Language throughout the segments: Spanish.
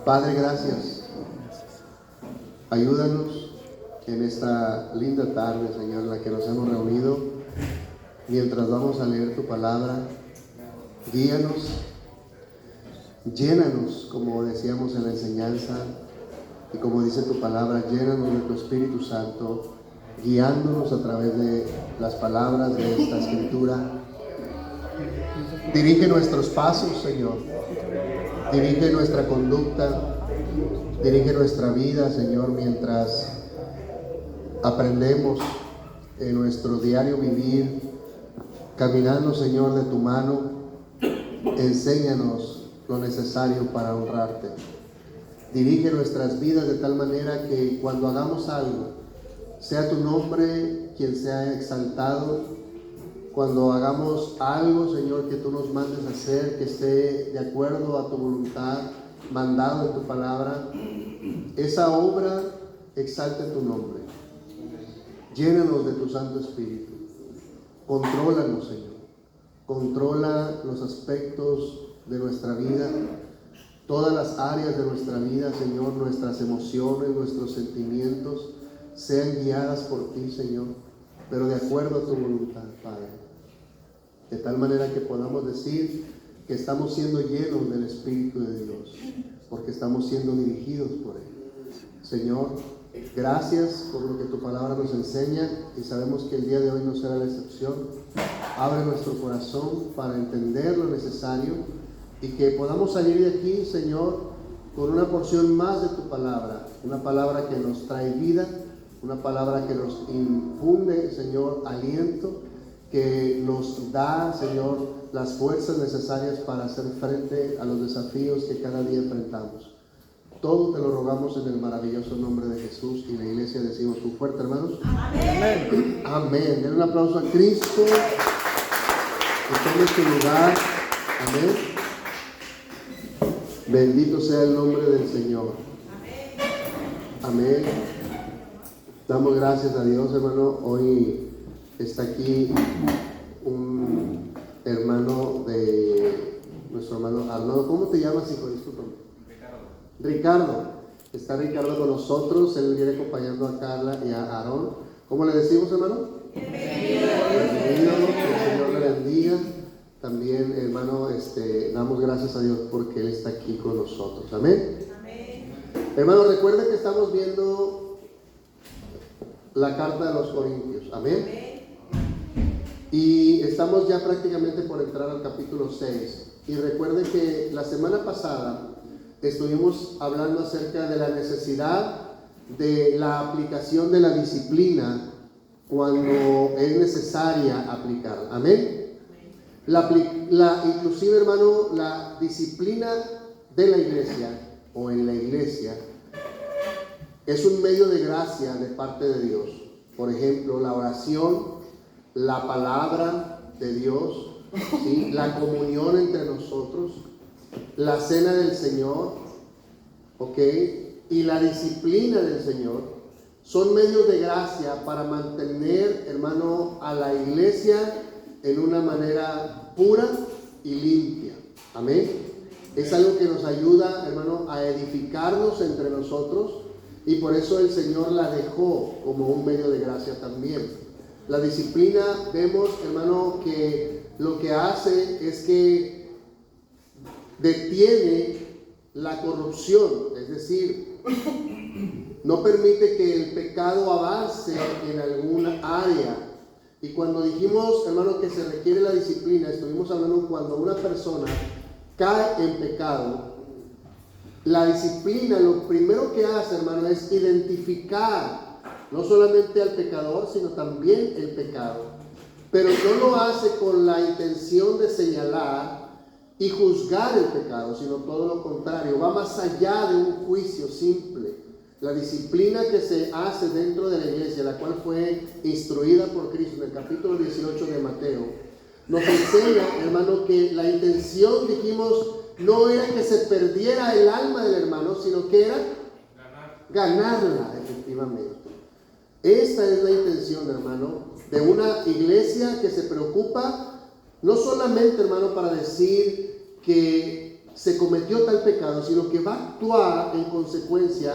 Padre, gracias. Ayúdanos en esta linda tarde, Señor, en la que nos hemos reunido. Mientras vamos a leer tu palabra, guíanos, llénanos, como decíamos en la enseñanza, y como dice tu palabra, llénanos de tu Espíritu Santo, guiándonos a través de las palabras de esta escritura. Dirige nuestros pasos, Señor. Dirige nuestra conducta. Dirige nuestra vida, Señor, mientras aprendemos en nuestro diario vivir, caminando, Señor, de tu mano. Enséñanos lo necesario para honrarte. Dirige nuestras vidas de tal manera que cuando hagamos algo, sea tu nombre quien sea exaltado. Cuando hagamos algo, Señor, que tú nos mandes a hacer, que esté de acuerdo a tu voluntad, mandado en tu palabra, esa obra exalte tu nombre. Llénanos de tu Santo Espíritu. Contrólanos, Señor. Controla los aspectos de nuestra vida, todas las áreas de nuestra vida, Señor. Nuestras emociones, nuestros sentimientos sean guiadas por ti, Señor, pero de acuerdo a tu voluntad, Padre. De tal manera que podamos decir que estamos siendo llenos del Espíritu de Dios, porque estamos siendo dirigidos por Él. Señor, gracias por lo que tu palabra nos enseña, y sabemos que el día de hoy no será la excepción. Abre nuestro corazón para entender lo necesario y que podamos salir de aquí, Señor, con una porción más de tu palabra, una palabra que nos trae vida, una palabra que nos infunde, Señor, aliento, que nos da, Señor, las fuerzas necesarias para hacer frente a los desafíos que cada día enfrentamos. Todo te lo rogamos en el maravilloso nombre de Jesús, y la iglesia decimos un fuerte, hermanos. Amén. Amén. Den un aplauso a Cristo. Tome su lugar. Amén. Bendito sea el nombre del Señor. Amén. Damos gracias a Dios, hermano. Hoy está aquí un hermano de nuestro hermano Arnoldo. ¿Cómo te llamas, hijo? Discúlpame. Ricardo. Está Ricardo con nosotros. Él viene acompañando a Carla y a Aarón. ¿Cómo le decimos, hermano? Bienvenido. Bienvenido. Que el Señor le bendiga. También, hermano, damos gracias a Dios porque Él está aquí con nosotros. Amén. Amén. Hermano, recuerden que estamos viendo la carta de los Corintios. Amén. Amén. Y estamos ya prácticamente por entrar al capítulo 6. Y recuerden que la semana pasada estuvimos hablando acerca de la necesidad de la aplicación de la disciplina cuando es necesaria aplicarla. Amén. Inclusive, hermano, la disciplina de la iglesia o en la iglesia es un medio de gracia de parte de Dios. Por ejemplo, la oración, la palabra de Dios, ¿sí? La comunión entre nosotros, la cena del Señor, ¿ok? Y la disciplina del Señor son medios de gracia para mantener, hermano, a la iglesia en una manera pura y limpia. Amén. Es algo que nos ayuda, hermano, a edificarnos entre nosotros, y por eso el Señor la dejó como un medio de gracia también. La disciplina, vemos, hermano, que lo que hace es que detiene la corrupción, es decir, no permite que el pecado avance en alguna área. Y cuando dijimos, hermano, que se requiere la disciplina, estuvimos hablando cuando una persona cae en pecado. La disciplina, lo primero que hace, hermano, es identificar no solamente al pecador, sino también el pecado. Pero no lo hace con la intención de señalar y juzgar el pecado, sino todo lo contrario. Va más allá de un juicio simple. La disciplina que se hace dentro de la iglesia, la cual fue instruida por Cristo en el capítulo 18 de Mateo, nos enseña, hermano, que la intención, dijimos, no era que se perdiera el alma del hermano, sino que era ganarla, efectivamente. Esta es la intención, hermano, de una iglesia que se preocupa no solamente, hermano, para decir que se cometió tal pecado, sino que va a actuar en consecuencia,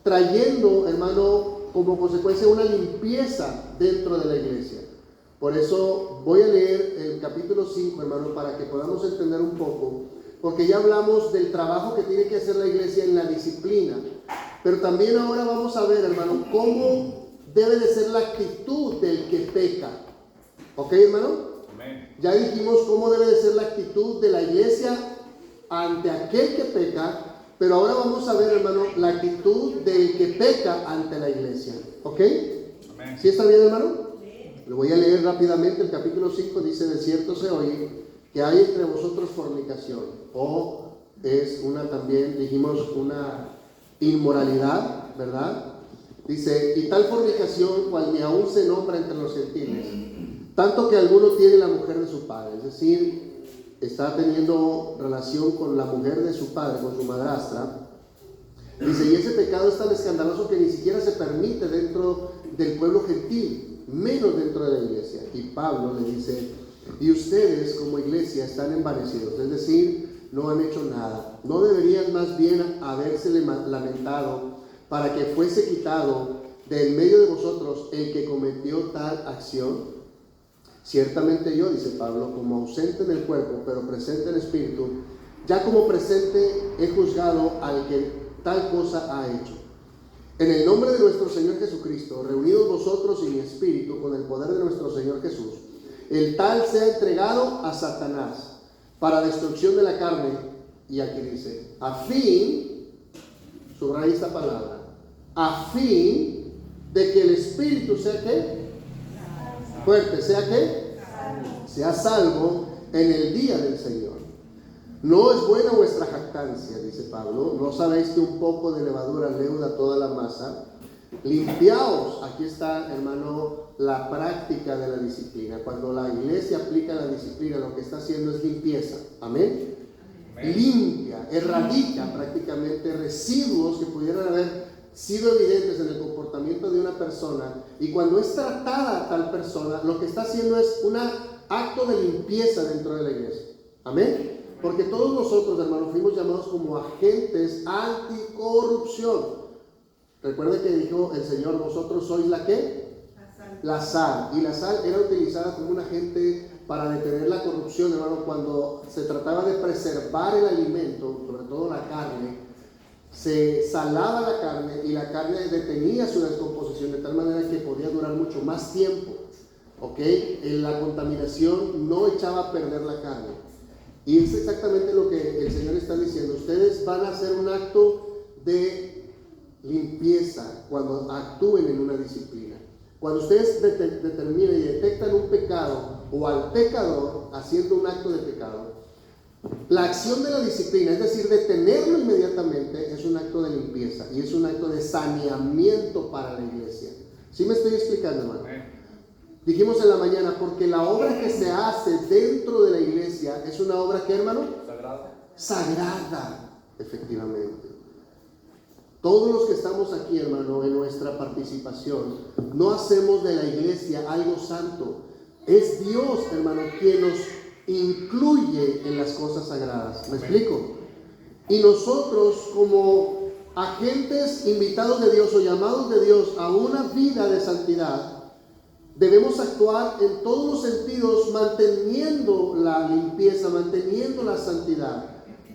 trayendo, hermano, como consecuencia una limpieza dentro de la iglesia. Por eso voy a leer el capítulo 5, hermano, para que podamos entender un poco, porque ya hablamos del trabajo que tiene que hacer la iglesia en la disciplina, pero también ahora vamos a ver, hermano, cómo debe de ser la actitud del que peca. ¿Ok, hermano? Amén. Ya dijimos cómo debe de ser la actitud de la iglesia ante aquel que peca, pero ahora vamos a ver, hermano, la actitud del que peca ante la iglesia. ¿Ok? Amén. ¿Sí está bien, hermano? Lo voy a leer rápidamente. El capítulo 5 dice: de cierto se oye que hay entre vosotros fornicación, o es una también, dijimos, una inmoralidad, ¿verdad? Dice: y tal fornicación cual ni aún se nombra entre los gentiles, tanto que alguno tiene la mujer de su padre, es decir, está teniendo relación con la mujer de su padre, con su madrastra. Dice: y ese pecado es tan escandaloso que ni siquiera se permite dentro del pueblo gentil, menos dentro de la iglesia. Y Pablo le dice: y ustedes como iglesia están envanecidos, es decir, no han hecho nada. ¿No deberían más bien haberse lamentado para que fuese quitado de en medio de vosotros el que cometió tal acción? Ciertamente yo, dice Pablo, como ausente en el cuerpo, pero presente en espíritu, ya como presente he juzgado al que tal cosa ha hecho. En el nombre de nuestro Señor Jesucristo, reunidos vosotros y mi espíritu con el poder de nuestro Señor Jesús, el tal sea entregado a Satanás para destrucción de la carne. Y aquí dice: a fin, subraya esta palabra, a fin de que el espíritu sea ¿qué? Fuerte, ¿sea qué? Sea salvo en el día del Señor. No es buena vuestra jactancia, dice Pablo. ¿No sabéis que un poco de levadura leuda toda la masa? Limpiaos. Aquí está, hermano, la práctica de la disciplina. Cuando la iglesia aplica la disciplina, lo que está haciendo es limpieza. Amén. Amén. Limpia, erradica prácticamente residuos que pudieran haber sido evidentes en el comportamiento de una persona, y cuando es tratada tal persona, lo que está haciendo es un acto de limpieza dentro de la iglesia. Amén. Porque todos nosotros, hermanos, fuimos llamados como agentes anticorrupción. Recuerde que dijo el Señor: vosotros sois la ¿qué? La sal. Y la sal era utilizada como un agente para detener la corrupción, hermano. Cuando se trataba de preservar el alimento, sobre todo la carne, se salaba la carne y la carne detenía su descomposición de tal manera que podía durar mucho más tiempo. ¿Ok? La contaminación no echaba a perder la carne. Y es exactamente lo que el Señor está diciendo. Ustedes van a hacer un acto de limpieza cuando actúen en una disciplina. Cuando ustedes determinen y detectan un pecado o al pecador haciendo un acto de pecado, la acción de la disciplina, es decir, detenerlo inmediatamente, es un acto de limpieza y es un acto de saneamiento para la iglesia. ¿Sí me estoy explicando, hermano? Dijimos en la mañana, porque la obra que se hace dentro de la iglesia es una obra, ¿qué, hermano? Sagrada. Sagrada, efectivamente. Todos los que estamos aquí, hermano, en nuestra participación, no hacemos de la iglesia algo santo. Es Dios, hermano, quien nos incluye en las cosas sagradas. ¿Me explico? Y nosotros, como agentes invitados de Dios o llamados de Dios a una vida de santidad, debemos actuar en todos los sentidos manteniendo la limpieza, manteniendo la santidad.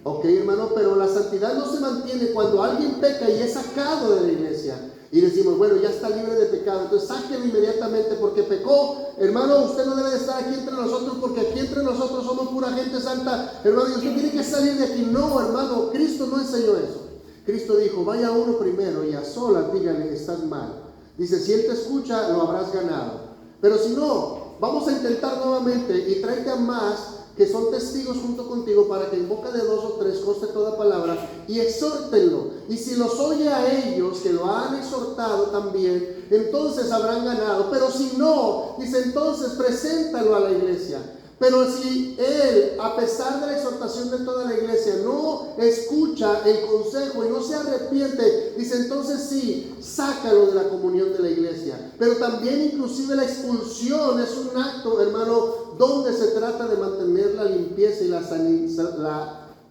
Ok, hermano, pero la santidad no se mantiene cuando alguien peca y es sacado de la iglesia. Y decimos: bueno, ya está libre de pecado, entonces sáquenlo inmediatamente porque pecó. Hermano, usted no debe de estar aquí entre nosotros porque aquí entre nosotros somos pura gente santa. Hermano, y usted tiene que salir de aquí. No, hermano, Cristo no enseñó eso. Cristo dijo: vaya uno primero y a solas dígale: estás mal. Dice: si él te escucha, lo habrás ganado. Pero si no, vamos a intentar nuevamente y tráete a más que son testigos junto contigo para que en boca de 2 o 3 conste toda palabra, y exhórtenlo. Y si los oye a ellos que lo han exhortado también, entonces habrán ganado. Pero si no, dice, entonces preséntalo a la iglesia. Pero si él, a pesar de la exhortación de toda la iglesia, no escucha el consejo y no se arrepiente, dice, entonces sí, sácalo de la comunión de la iglesia. Pero también inclusive la expulsión es un acto, hermano, donde se trata de mantener la limpieza y la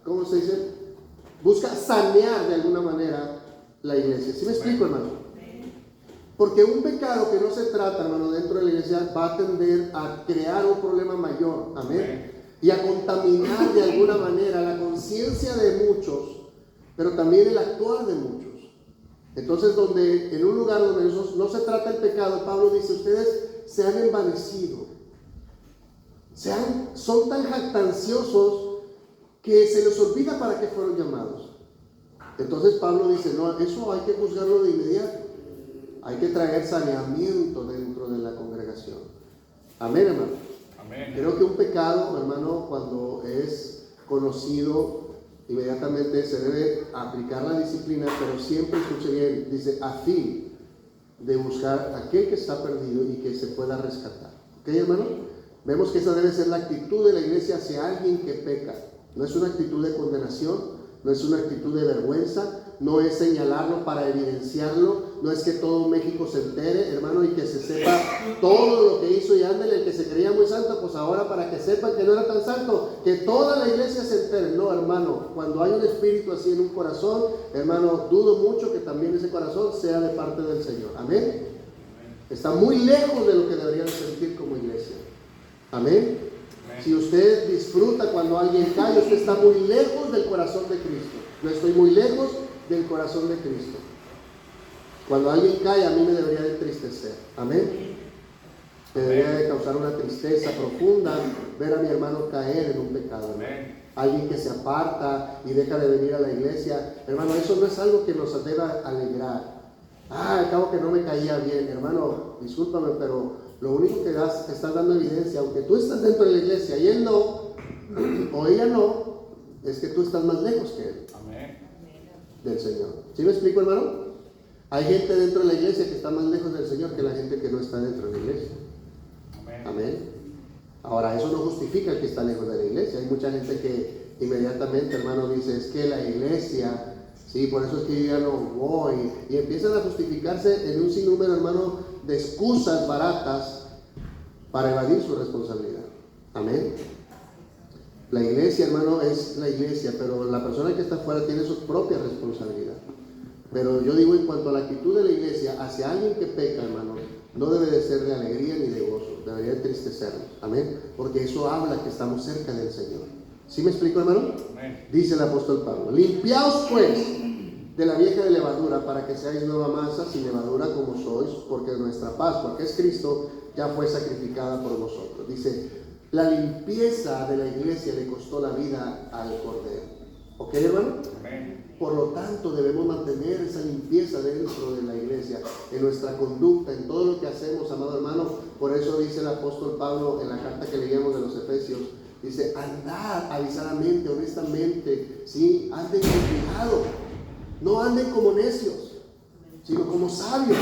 ¿cómo se dice? Busca sanear de alguna manera la iglesia. ¿Sí me explico, hermano? Porque un pecado que no se trata, hermano, dentro de la iglesia va a tender a crear un problema mayor. Amén. Y a contaminar de alguna manera la conciencia de muchos, pero también el actuar de muchos. Entonces, en un lugar donde no se trata el pecado, Pablo dice, ustedes se han envanecido. Son tan jactanciosos que se les olvida para qué fueron llamados. Entonces Pablo dice, no, eso hay que juzgarlo de inmediato. Hay que traer saneamiento dentro de la congregación. Amén, hermano. Amén. Creo que un pecado, hermano, cuando es conocido, inmediatamente se debe aplicar la disciplina, pero siempre, escuche bien, dice, a fin de buscar a aquel que está perdido y que se pueda rescatar. ¿Ok, hermano? Vemos que esa debe ser la actitud de la iglesia hacia alguien que peca. No es una actitud de condenación, no es una actitud de vergüenza, no es señalarlo para evidenciarlo, no es que todo México se entere, hermano, y que se sepa todo lo que hizo, y ándale, el que se creía muy santo, pues ahora para que sepan que no era tan santo, que toda la iglesia se entere. No, hermano, cuando hay un espíritu así en un corazón, hermano, dudo mucho que también ese corazón sea de parte del Señor. Amén. Está muy lejos de lo que deberían sentir como iglesia. Amén. Si usted disfruta cuando alguien cae, usted está muy lejos del corazón de Cristo. Yo estoy muy lejos del corazón de Cristo. Cuando alguien cae, a mí me debería de entristecer. Amén. Me debería de causar una tristeza profunda ver a mi hermano caer en un pecado. Amén. Alguien que se aparta y deja de venir a la iglesia. Hermano, eso no es algo que nos deba alegrar. Al cabo que no me caía bien. Hermano, discúlpame, pero lo único que estás dando evidencia, aunque tú estás dentro de la iglesia y él no, o ella no, es que tú estás más lejos que él. Amén. Del Señor. ¿Sí me explico, hermano? Hay gente dentro de la iglesia que está más lejos del Señor que la gente que no está dentro de la iglesia. Amén. Amén. Ahora, eso no justifica que está lejos de la iglesia. Hay mucha gente que inmediatamente, hermano, dice, es que la iglesia, sí, por eso es que yo ya no voy. Y empiezan a justificarse en un sinnúmero, hermano, de excusas baratas para evadir su responsabilidad. Amén. La iglesia, hermano, es la iglesia, pero la persona que está afuera tiene su propia responsabilidad. Pero yo digo, en cuanto a la actitud de la iglesia hacia alguien que peca, hermano, no debe de ser de alegría ni de gozo, debería entristecernos. Amén. Porque eso habla que estamos cerca del Señor. ¿Sí me explico, hermano? Amén. Dice el apóstol Pablo, limpiaos pues de la vieja de levadura para que seáis nueva masa sin levadura como sois, porque nuestra Pascua, que es Cristo, ya fue sacrificada por vosotros. Dice, la limpieza de la iglesia le costó la vida al Cordero. ¿Ok, hermano? Amén. Por lo tanto, debemos mantener esa limpieza dentro de la iglesia, en nuestra conducta, en todo lo que hacemos, amado hermano. Por eso dice el apóstol Pablo en la carta que leíamos de los Efesios, dice, andad avisadamente, honestamente, ¿sí? Anden con cuidado, no anden como necios, sino como sabios.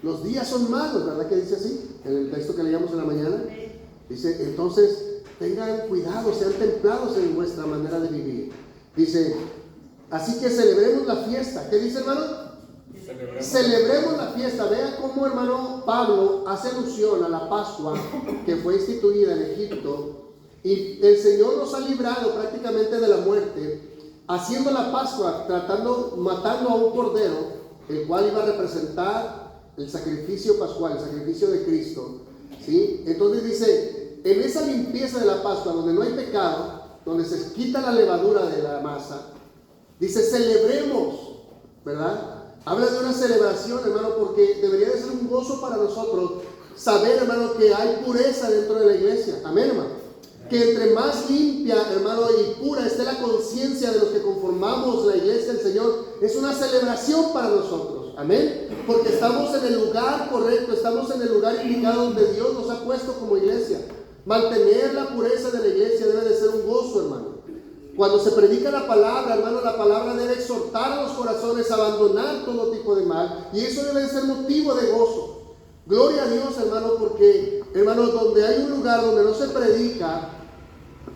Los días son malos, ¿verdad que dice así? En el texto que leíamos en la mañana, dice, entonces, tengan cuidado, sean templados en vuestra manera de vivir. Dice, así que celebremos la fiesta. ¿Qué dice, hermano? Celebremos la fiesta. Vea cómo, hermano, Pablo hace alusión a la Pascua que fue instituida en Egipto, y el Señor nos ha librado prácticamente de la muerte, haciendo la Pascua, matando a un cordero, el cual iba a representar el sacrificio pascual, el sacrificio de Cristo, ¿sí? Entonces dice, en esa limpieza de la Pascua, donde no hay pecado, donde se quita la levadura de la masa, dice, celebremos, ¿verdad? Habla de una celebración, hermano, porque debería de ser un gozo para nosotros saber, hermano, que hay pureza dentro de la iglesia. Amén, hermano. Que entre más limpia, hermano, y pura esté la conciencia de los que conformamos la iglesia del Señor, es una celebración para nosotros. Amén. Porque estamos en el lugar correcto, estamos en el lugar indicado donde Dios nos ha puesto como iglesia. Mantener la pureza de la iglesia debe de ser un gozo, hermano. Cuando se predica la palabra, hermano, la palabra debe exhortar a los corazones a abandonar todo tipo de mal, y eso debe de ser motivo de gozo. Gloria a Dios, hermano, porque, hermano, donde hay un lugar donde no se predica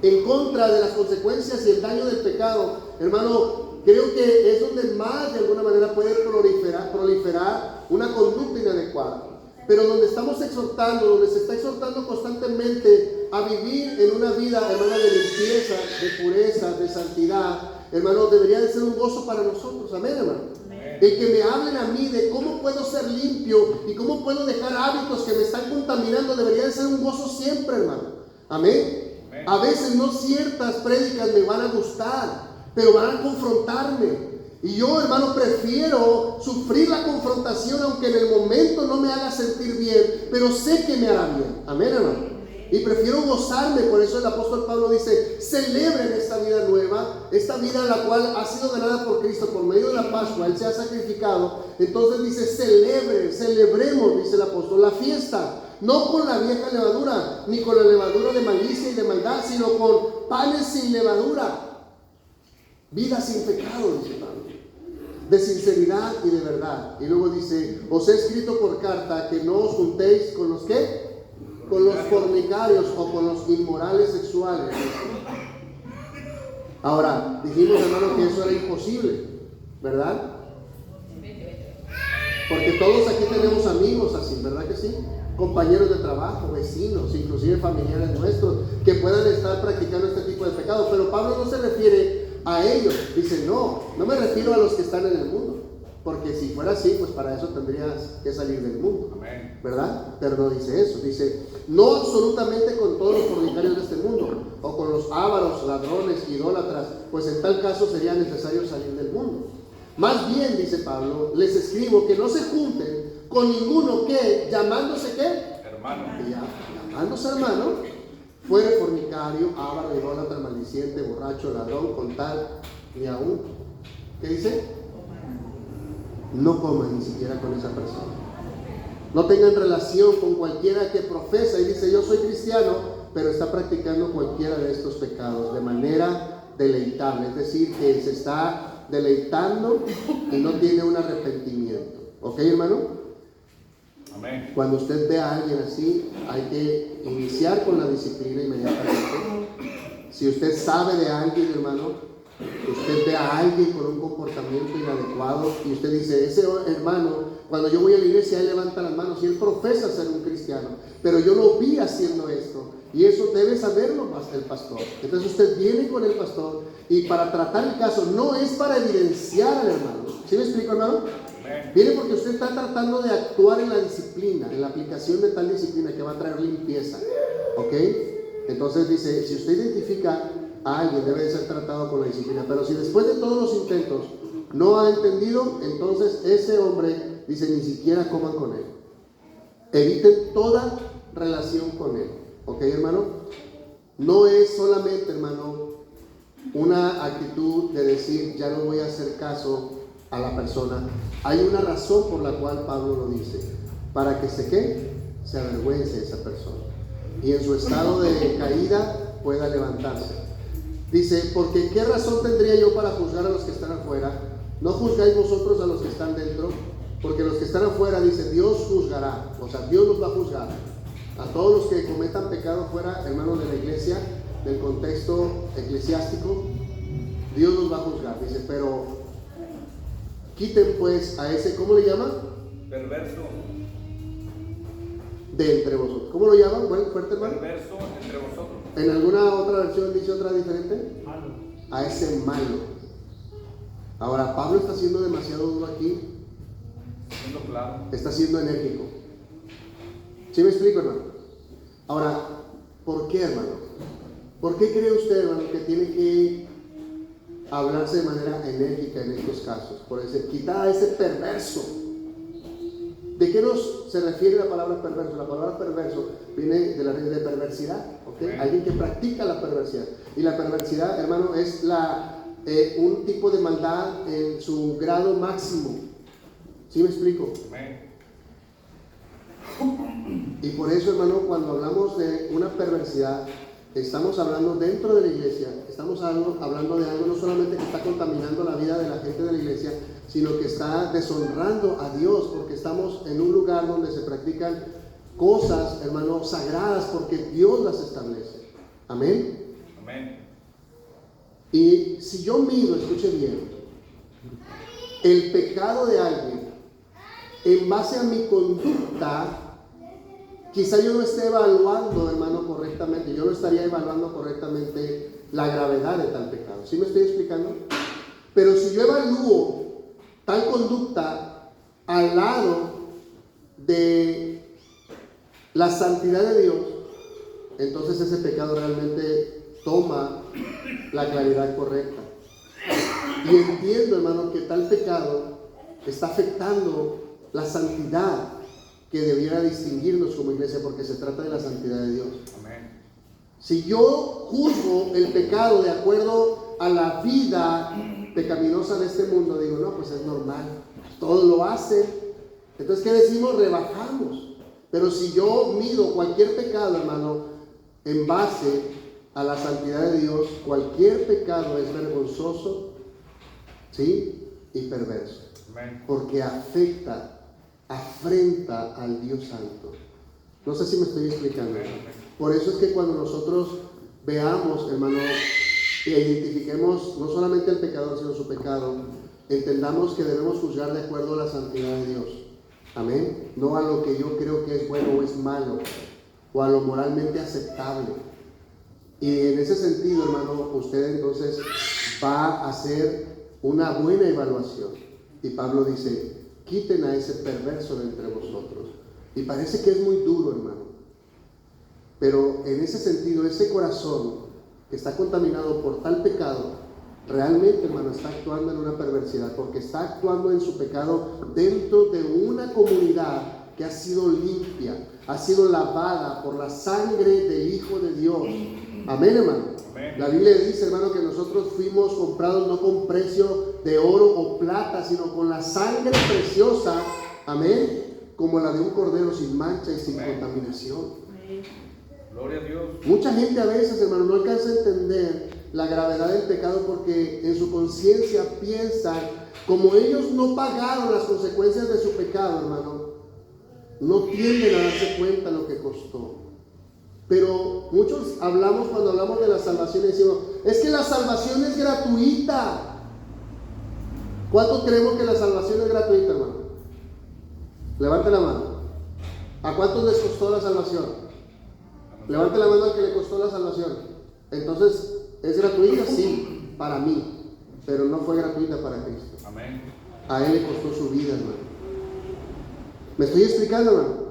en contra de las consecuencias y el daño del pecado, hermano, creo que es donde más de alguna manera puede proliferar una conducta inadecuada. Pero donde estamos exhortando, donde se está exhortando constantemente a vivir en una vida, hermano, de limpieza, de pureza, de santidad, hermano, debería de ser un gozo para nosotros. Amén, hermano. El que me hablen a mí de cómo puedo ser limpio y cómo puedo dejar hábitos que me están contaminando, debería de ser un gozo siempre, hermano. Amén. A veces no ciertas prédicas me van a gustar, pero van a confrontarme. Y yo, hermano, prefiero sufrir la confrontación, aunque en el momento no me haga sentir bien, pero sé que me hará bien. Amén, hermano. Y prefiero gozarme. Por eso el apóstol Pablo dice: celebren esta vida nueva, esta vida en la cual ha sido ganada por Cristo por medio de la Pascua. Él se ha sacrificado. Entonces dice: celebremos, dice el apóstol, la fiesta, no con la vieja levadura, ni con la levadura de malicia y de maldad, sino con panes sin levadura, vida sin pecado, dice Pablo, de sinceridad y de verdad. Y luego dice: os he escrito por carta que no os juntéis con los ¿qué? Con los fornicarios o con los inmorales sexuales. Ahora, dijimos, hermano, que eso era imposible, ¿verdad? Porque todos aquí tenemos amigos así, ¿verdad que sí? Compañeros de trabajo, vecinos, inclusive familiares nuestros, que puedan estar practicando este tipo de pecados. Pero Pablo no se refiere a ellos. Dice: no me refiero a los que están en el mundo, porque si fuera así, pues para eso tendrías que salir del mundo, ¿verdad? Pero no dice eso. Dice: no absolutamente con todos los fornicarios de este mundo, o con los ávaros, ladrones, idólatras, pues en tal caso sería necesario salir del mundo. Más bien, dice Pablo, les escribo que no se junten con ninguno que, llamándose ¿qué? Hermano. Llamándose hermano, fuere fornicario, avaro, idólatra, maldiciente, borracho, ladrón, con tal, ni aún. ¿Qué dice? No coman ni siquiera con esa persona. No tengan relación con cualquiera que profesa y dice: yo soy cristiano, pero está practicando cualquiera de estos pecados de manera deleitable. Es decir, que se está deleitando y no tiene un arrepentimiento. ¿Ok, hermano? Amén. Cuando usted ve a alguien así, hay que iniciar con la disciplina inmediatamente. Si usted sabe de alguien, hermano, usted ve a alguien con un comportamiento inadecuado y usted dice: ese hermano, cuando yo voy a la iglesia, él levanta las manos y él profesa ser un cristiano, pero yo lo vi haciendo esto, y eso debe saberlo más el pastor. Entonces usted viene con el pastor, y para tratar el caso, no es para evidenciar al hermano. ¿Sí me explico, hermano? Viene porque usted está tratando de actuar en la disciplina, en la aplicación de tal disciplina que va a traer limpieza. ¿Ok? Entonces dice: si usted identifica a alguien, debe de ser tratado con la disciplina. Pero si después de todos los intentos no ha entendido, entonces ese hombre, dice, ni siquiera coman con él. Eviten toda relación con él. ¿Ok, hermano? No es solamente, hermano, una actitud de decir: ya no voy a hacer caso a la persona. Hay una razón por la cual Pablo lo dice: para que se avergüence esa persona y en su estado de caída pueda levantarse. Dice: porque ¿qué razón tendría yo para juzgar a los que están afuera? ¿No juzgáis vosotros a los que están dentro? Porque los que están afuera, dice, Dios juzgará. O sea, Dios los va a juzgar. A todos los que cometan pecado fuera, hermanos, de la iglesia, del contexto eclesiástico, Dios los va a juzgar. Dice: pero quiten pues a ese, ¿cómo le llaman? Perverso. De entre vosotros. ¿Cómo lo llaman? Bueno, fuerte, hermano. Perverso entre vosotros. ¿En alguna otra versión dice otra diferente? Malo. A ese malo. Ahora, Pablo está siendo demasiado duro aquí. Claro. Está siendo enérgico. ¿Sí me explico, hermano? Ahora, ¿por qué, hermano? ¿Por qué cree usted, hermano, que tiene que hablarse de manera enérgica en estos casos? Por decir, quitar a ese perverso. ¿De qué se refiere la palabra perverso? La palabra perverso viene de la raíz de perversidad, ¿okay? Alguien que practica la perversidad. Y la perversidad, hermano, es un tipo de maldad en su grado máximo. ¿Sí me explico? Y por eso, hermano, cuando hablamos de una perversidad, estamos hablando dentro de la iglesia, estamos hablando de algo no solamente que está contaminando la vida de la gente de la iglesia, sino que está deshonrando a Dios, porque estamos en un lugar donde se practican cosas, hermano, sagradas, porque Dios las establece. Amén. Amén. Y si yo mido, escuche bien, el pecado de alguien en base a mi conducta, quizá yo no esté evaluando, hermano, correctamente, yo no estaría evaluando correctamente la gravedad de tal pecado. ¿Sí me estoy explicando? Pero si yo evalúo tal conducta al lado de la santidad de Dios, entonces ese pecado realmente toma la claridad correcta. Y entiendo, hermano, que tal pecado está afectando la santidad que debiera distinguirnos como iglesia, porque se trata de la santidad de Dios. Amén. Si yo juzgo el pecado de acuerdo a la vida pecaminosa de este mundo, digo, no, pues es normal, todos lo hacen. Entonces, ¿qué decimos? Rebajamos. Pero si yo mido cualquier pecado, hermano, en base a la santidad de Dios, cualquier pecado es vergonzoso, ¿sí? Y perverso. Amén. Porque afrenta al Dios Santo. No sé si me estoy explicando. Por eso es que cuando nosotros veamos, hermano, e identifiquemos no solamente el pecador, sino su pecado, entendamos que debemos juzgar de acuerdo a la santidad de Dios. Amén. No a lo que yo creo que es bueno o es malo, o a lo moralmente aceptable. Y en ese sentido, hermano, usted entonces va a hacer una buena evaluación. Y Pablo dice, quiten a ese perverso de entre vosotros. Y parece que es muy duro, hermano. Pero en ese sentido, ese corazón que está contaminado por tal pecado, realmente, hermano, está actuando en una perversidad, porque está actuando en su pecado dentro de una comunidad que ha sido limpia, ha sido lavada por la sangre del Hijo de Dios. Amén, hermano. Amén. La Biblia dice, hermano, que nosotros fuimos comprados no con precio de oro o plata, sino con la sangre preciosa, amén, como la de un cordero sin mancha y sin contaminación. Gloria a Dios. Mucha gente a veces, hermano, no alcanza a entender la gravedad del pecado porque en su conciencia piensan, como ellos no pagaron las consecuencias de su pecado, hermano, no tienden a darse cuenta lo que costó. Pero muchos hablamos, cuando hablamos de la salvación, decimos, es que la salvación es gratuita. ¿Cuántos creemos que la salvación es gratuita, hermano? Levante la mano. ¿A cuántos les costó la salvación? Levante la mano al que le costó la salvación. Entonces, ¿es gratuita? Sí, para mí, pero no fue gratuita para Cristo. Amén. A Él le costó su vida, hermano. ¿Me estoy explicando, hermano?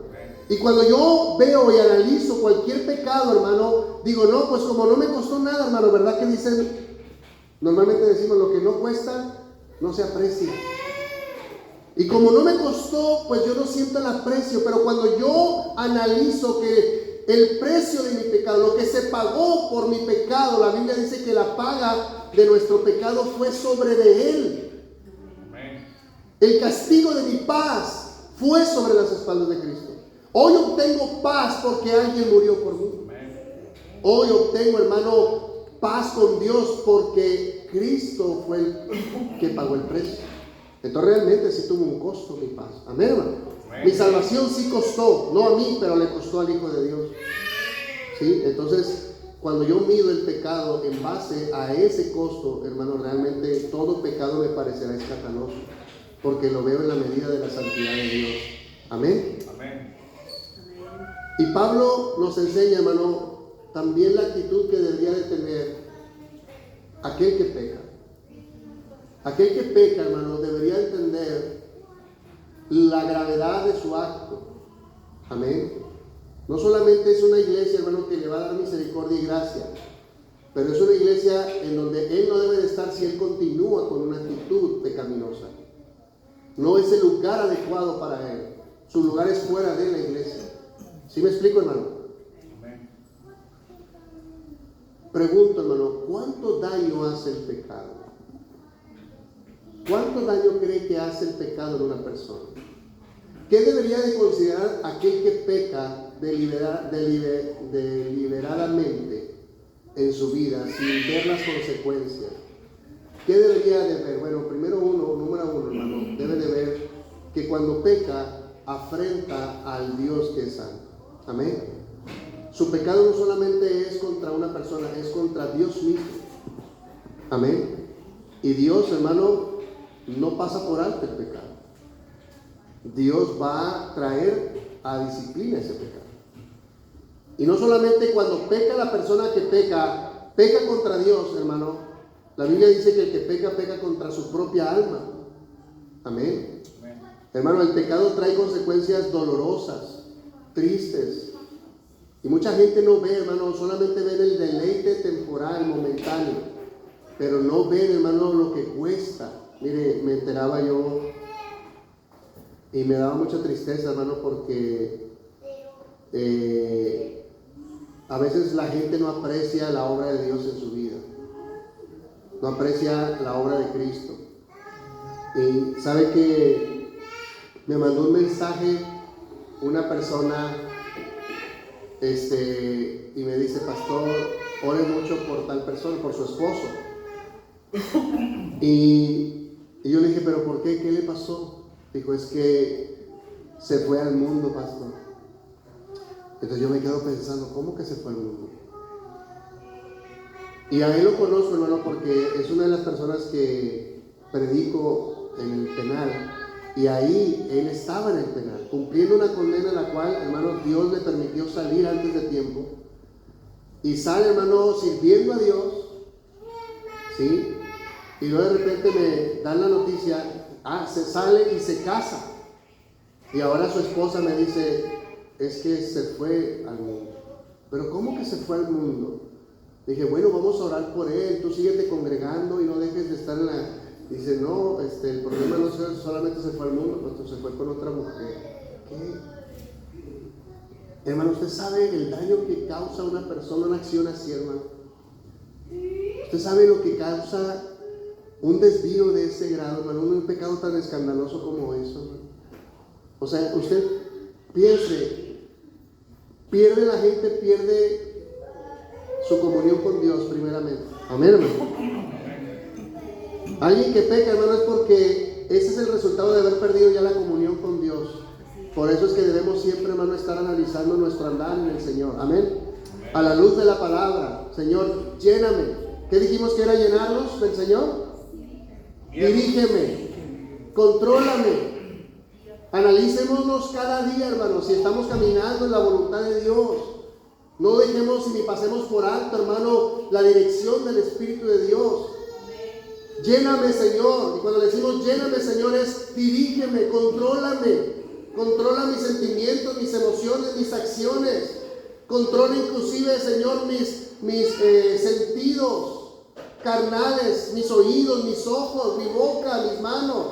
Y cuando yo veo y analizo cualquier pecado, hermano, digo, no, pues como no me costó nada, hermano, ¿verdad que dicen? Normalmente decimos, lo que no cuesta, no se aprecia. Y como no me costó, pues yo no siento el aprecio. Pero cuando yo analizo que el precio de mi pecado, lo que se pagó por mi pecado, la Biblia dice que la paga de nuestro pecado fue sobre de Él. El castigo de mi paz fue sobre las espaldas de Cristo. Hoy obtengo paz porque alguien murió por mí. Hoy obtengo, hermano, paz con Dios porque Cristo fue el que pagó el precio. Entonces realmente sí tuvo un costo mi paz. Amén, hermano. Mi salvación sí costó, no a mí, pero le costó al Hijo de Dios. ¿Sí? Entonces, cuando yo mido el pecado en base a ese costo, hermano, realmente todo pecado me parecerá escandaloso, porque lo veo en la medida de la santidad de Dios. Amén. Amén. Y Pablo nos enseña, hermano, también la actitud que debería de tener aquel que peca. Aquel que peca, hermano, debería entender la gravedad de su acto. Amén. No solamente es una iglesia, hermano, que le va a dar misericordia y gracia, pero es una iglesia en donde él no debe de estar si él continúa con una actitud pecaminosa. No es el lugar adecuado para él. Su lugar es fuera de la iglesia. ¿Sí me explico, hermano? Amén. Pregunto, hermano, ¿cuánto daño hace el pecado? ¿Cuánto daño cree que hace el pecado en una persona? ¿Qué debería de considerar aquel que peca deliberadamente en su vida sin ver las consecuencias? ¿Qué debería de ver? Bueno, número uno, hermano, debe de ver que cuando peca afrenta al Dios que es santo. Amén. Su pecado no solamente es contra una persona, es contra Dios mismo. Amén. Y Dios, hermano, no pasa por alto el pecado. Dios va a traer a disciplina ese pecado. Y no solamente cuando peca la persona que peca contra Dios, hermano. La Biblia dice que el que peca contra su propia alma. Amén. Hermano, el pecado trae consecuencias dolorosas, tristes. Y mucha gente no ve, hermano, solamente ven el deleite temporal, momentáneo. Pero no ven, hermano, lo que cuesta. Mire, me enteraba yo y me daba mucha tristeza, hermano, porque a veces la gente no aprecia la obra de Dios en su vida. No aprecia la obra de Cristo. Y sabe que me mandó un mensaje una persona y me dice: pastor, ore mucho por tal persona, por su esposo. Y yo le dije: ¿pero por qué? ¿Qué le pasó? Dijo: es que se fue al mundo, pastor. Entonces yo me quedo pensando: ¿cómo que se fue al mundo? Y a él lo conozco, hermano, porque es una de las personas que predico en el penal. Y ahí él estaba en el penal, cumpliendo una condena en la cual, hermano, Dios le permitió salir antes de tiempo. Y sale, hermano, sirviendo a Dios, ¿sí? Y luego de repente me dan la noticia: se sale y se casa. Y ahora su esposa me dice: es que se fue al mundo. ¿Pero cómo que se fue al mundo? Dije: bueno, vamos a orar por él, tú síguete congregando y no dejes de estar en la... Dice: no, el problema no es solamente se fue al mundo, pues se fue con otra mujer. ¿Qué? Hermano, ¿usted sabe el daño que causa una persona, una acción así, hermano? ¿Usted sabe lo que causa un desvío de ese grado, hermano? Un pecado tan escandaloso como eso, hermano. O sea, usted piense, pierde la gente, pierde su comunión con Dios primeramente. Amén, hermano. Alguien que peca, hermano, es porque ese es el resultado de haber perdido ya la comunión con Dios. Por eso es que debemos siempre, hermano, estar analizando nuestro andar en el Señor. Amén. A la luz de la palabra: Señor, lléname. ¿Qué dijimos que era llenarnos del Señor? Dirígeme, contrólame. Analicémonos cada día, hermano, si estamos caminando en la voluntad de Dios. No dejemos ni pasemos por alto, hermano, la dirección del Espíritu de Dios. Lléname, Señor. Y cuando le decimos lléname, Señor, es dirígeme, contrólame. Controla mis sentimientos, mis emociones, mis acciones. Controla inclusive, Señor, mis sentidos carnales, mis oídos, mis ojos, mi boca, mis manos,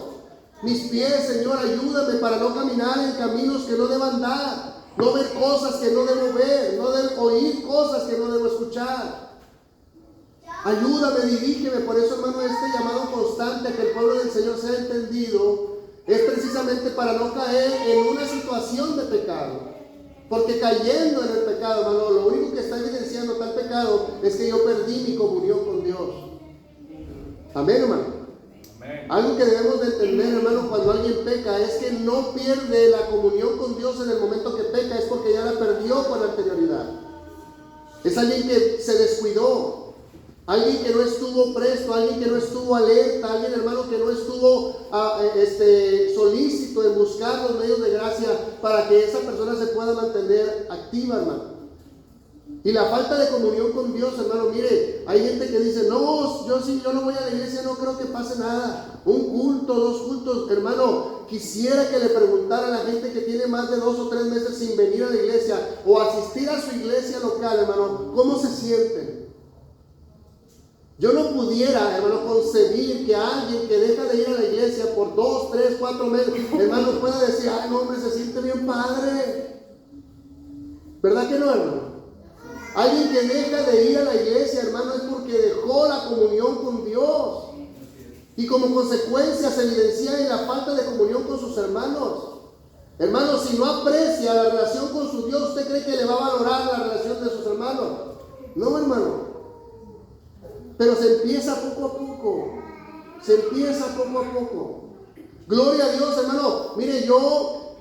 mis pies. Señor, ayúdame para no caminar en caminos que no debo andar, no ver cosas que no debo ver, no debo oír cosas que no debo escuchar. Ayúdame, dirígeme. Por eso, hermano, este llamado constante a que el pueblo del Señor sea entendido es precisamente para no caer en una situación de pecado. Porque cayendo en el pecado, hermano, lo único que está evidenciando tal pecado es que yo perdí mi comunión con Dios. Amén, hermano. Amén. Algo que debemos de entender, hermano, cuando alguien peca es que no pierde la comunión con Dios en el momento que peca, es porque ya la perdió con anterioridad. Es alguien que se descuidó. Alguien que no estuvo presto, alguien que no estuvo alerta, alguien, hermano, que no estuvo solícito en buscar los medios de gracia para que esa persona se pueda mantener activa, hermano. Y la falta de comunión con Dios, hermano, mire, hay gente que dice: no, yo no voy a la iglesia, no creo que pase nada. Un culto, 2 cultos, hermano. Quisiera que le preguntara a la gente que tiene más de 2 o 3 meses sin venir a la iglesia o asistir a su iglesia local, hermano, ¿cómo se sienten? Yo no pudiera, hermano, concebir que alguien que deja de ir a la iglesia por 2, 3, 4 meses, hermano, pueda decir: ay, no, hombre, se siente bien padre. ¿Verdad que no, hermano? Alguien que deja de ir a la iglesia, hermano, es porque dejó la comunión con Dios. Y como consecuencia se evidencia en la falta de comunión con sus hermanos. Hermano, si no aprecia la relación con su Dios, ¿usted cree que le va a valorar la relación de sus hermanos? No, hermano. Pero se empieza poco a poco. Se empieza poco a poco. Gloria a Dios, hermano. Mire, yo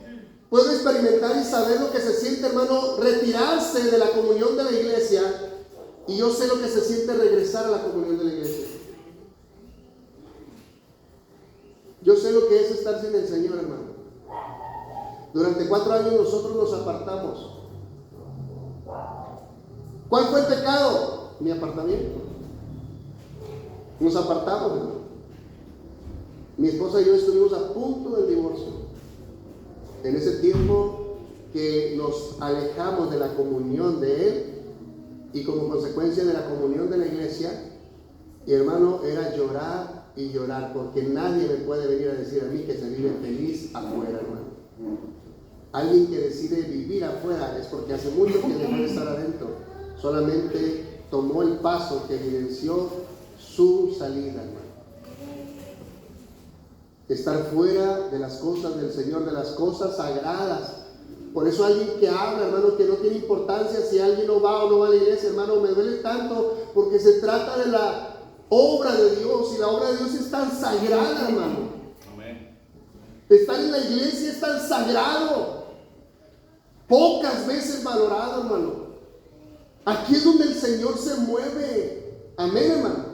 puedo experimentar y saber lo que se siente, hermano, retirarse de la comunión de la iglesia. Y yo sé lo que se siente regresar a la comunión de la iglesia. Yo sé lo que es estar sin el Señor, hermano. Durante 4 años nosotros nos apartamos. ¿Cuál fue el pecado? Mi apartamiento. Nos apartamos, hermano. Mi esposa y yo estuvimos a punto del divorcio. En ese tiempo que nos alejamos de la comunión de Él y como consecuencia de la comunión de la iglesia, y hermano, era llorar y llorar, porque nadie me puede venir a decir a mí que se vive feliz afuera, hermano. Alguien que decide vivir afuera es porque hace mucho que dejó de estar adentro. Solamente tomó el paso que evidenció su salida, hermano. Estar fuera de las cosas del Señor, de las cosas sagradas. Por eso alguien que habla, hermano, que no tiene importancia si alguien no va o no va a la iglesia, hermano, me duele tanto porque se trata de la obra de Dios, y la obra de Dios es tan sagrada, hermano. Amén. Estar en la iglesia es tan sagrado, pocas veces valorado, hermano. Aquí es donde el Señor se mueve. Amén, hermano.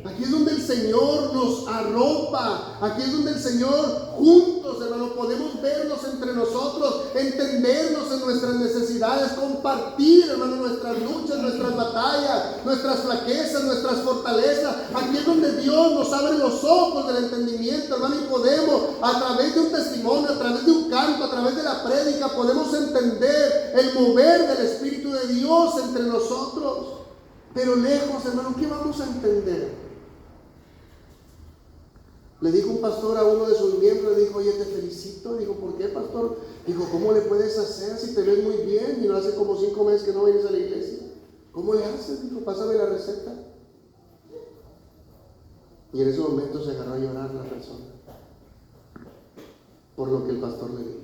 Aquí es donde el Señor nos arropa. Aquí es donde el Señor, juntos, hermano, podemos vernos entre nosotros, entendernos en nuestras necesidades, compartir, hermano, nuestras luchas, nuestras batallas, nuestras flaquezas, nuestras fortalezas. Aquí es donde Dios nos abre los ojos del entendimiento, hermano, y podemos, a través de un testimonio, a través de un canto, a través de la prédica, podemos entender el mover del Espíritu de Dios entre nosotros. Pero lejos, hermano, ¿qué vamos a entender? Le dijo un pastor a uno de sus miembros, le dijo: oye, te felicito. Dijo: ¿por qué, pastor? Dijo: ¿cómo le puedes hacer si te ves muy bien y no hace como 5 meses que no vienes a la iglesia? ¿Cómo le haces? Dijo: pásame la receta. Y en ese momento se agarró a llorar la persona por lo que el pastor le dijo.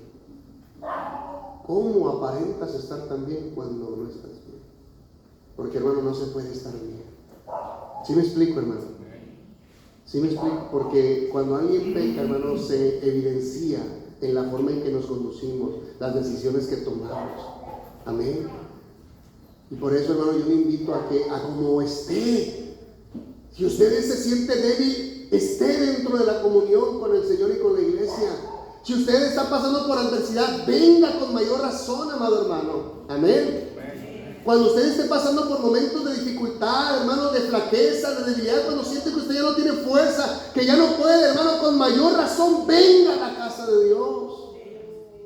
¿Cómo aparentas estar tan bien cuando no estás bien? Porque, hermano, no se puede estar bien. ¿Sí me explico, hermano? ¿Sí me explico? Porque cuando alguien peca, hermano, se evidencia en la forma en que nos conducimos, las decisiones que tomamos. Amén. Y por eso, hermano, yo le invito a que, a como esté, si usted se siente débil, esté dentro de la comunión con el Señor y con la iglesia. Si usted está pasando por adversidad, venga con mayor razón, amado hermano. Amén. Cuando usted esté pasando por momentos de dificultad, hermano, de flaqueza, de debilidad, cuando siente que usted ya no tiene fuerza, que ya no puede, hermano, con mayor razón, venga a la casa de Dios.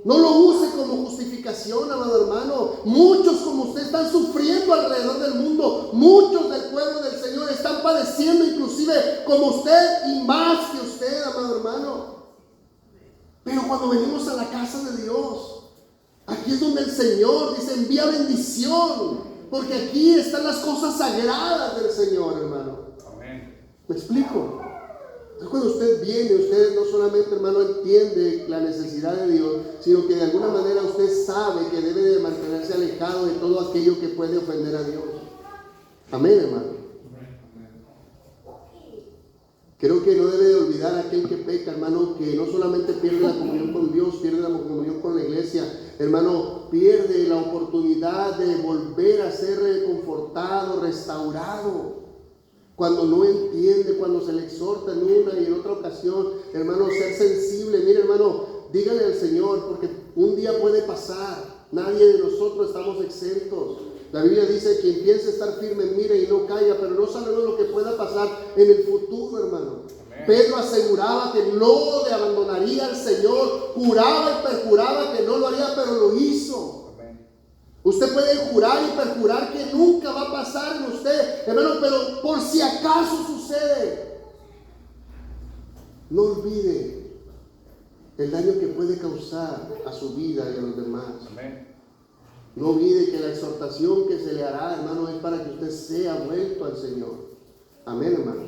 No lo use como justificación, amado hermano. Muchos como usted están sufriendo alrededor del mundo. Muchos del pueblo del Señor están padeciendo inclusive como usted y más que usted, amado hermano. Pero cuando venimos a la casa de Dios, aquí es donde el Señor dice: envía bendición, porque aquí están las cosas sagradas del Señor, hermano. Amén. ¿Me explico? Entonces, cuando usted viene, usted no solamente, hermano, entiende la necesidad de Dios, sino que de alguna manera usted sabe que debe de mantenerse alejado de todo aquello que puede ofender a Dios. Amén, hermano. Creo que no debe de olvidar a aquel que peca, hermano, que no solamente pierde la comunión con Dios, pierde la comunión con la iglesia, hermano, pierde la oportunidad de volver a ser reconfortado, restaurado. Cuando no entiende, cuando se le exhorta en una y en otra ocasión, hermano, ser sensible. Mire, hermano, dígale al Señor, porque un día puede pasar. Nadie de nosotros estamos exentos. La Biblia dice: quien piensa estar firme, mire y no calla, pero no sabemos lo que pueda pasar en el futuro, hermano. Amén. Pedro aseguraba que no le abandonaría al Señor, juraba y perjuraba que no lo haría, pero lo hizo. Amén. Usted puede jurar y perjurar que nunca va a pasar en usted, hermano, pero por si acaso sucede, no olvide el daño que puede causar a su vida y a los demás. Amén. No olvide que la exhortación que se le hará, hermano, es para que usted sea vuelto al Señor. Amén, hermano.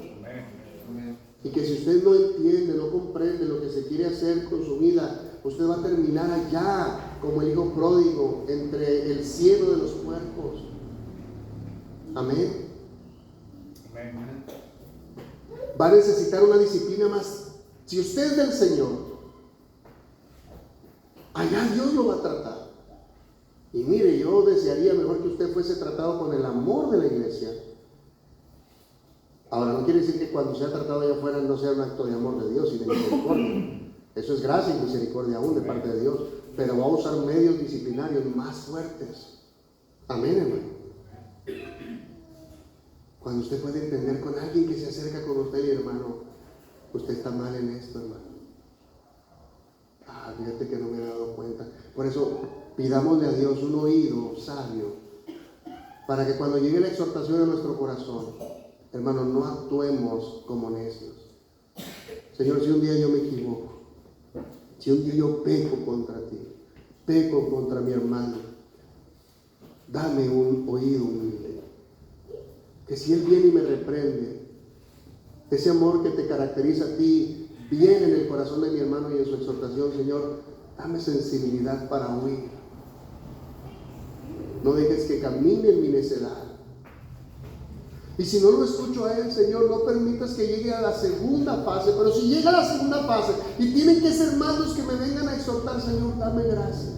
Amén. Y que si usted no entiende, no comprende lo que se quiere hacer con su vida, usted va a terminar allá como el hijo pródigo, entre el cielo de los puercos. Amén. Amén. Va a necesitar una disciplina más. Si usted es del Señor, allá Dios lo va a tratar. Y mire, yo desearía mejor que usted fuese tratado con el amor de la iglesia. Ahora, no quiere decir que cuando sea tratado allá afuera no sea un acto de amor de Dios y de misericordia. Eso es gracia y misericordia aún de parte de Dios. Pero va a usar medios disciplinarios más fuertes. Amén, hermano. Cuando usted puede entender con alguien que se acerca con usted y hermano, usted está mal en esto, hermano. Fíjate que no me he dado cuenta. Por eso pidámosle a Dios un oído sabio, para que cuando llegue la exhortación a nuestro corazón, hermano, no actuemos como necios. Señor, si un día yo me equivoco, si un día yo peco contra ti, peco contra mi hermano, dame un oído humilde. Que si Él viene y me reprende, ese amor que te caracteriza a ti viene en el corazón de mi hermano y en su exhortación, Señor, dame sensibilidad para huir. No dejes que camine en mi necedad. Y si no lo escucho a Él, Señor, no permitas que llegue a la segunda fase. Pero si llega a la segunda fase y tienen que ser más los que me vengan a exhortar, Señor, dame gracia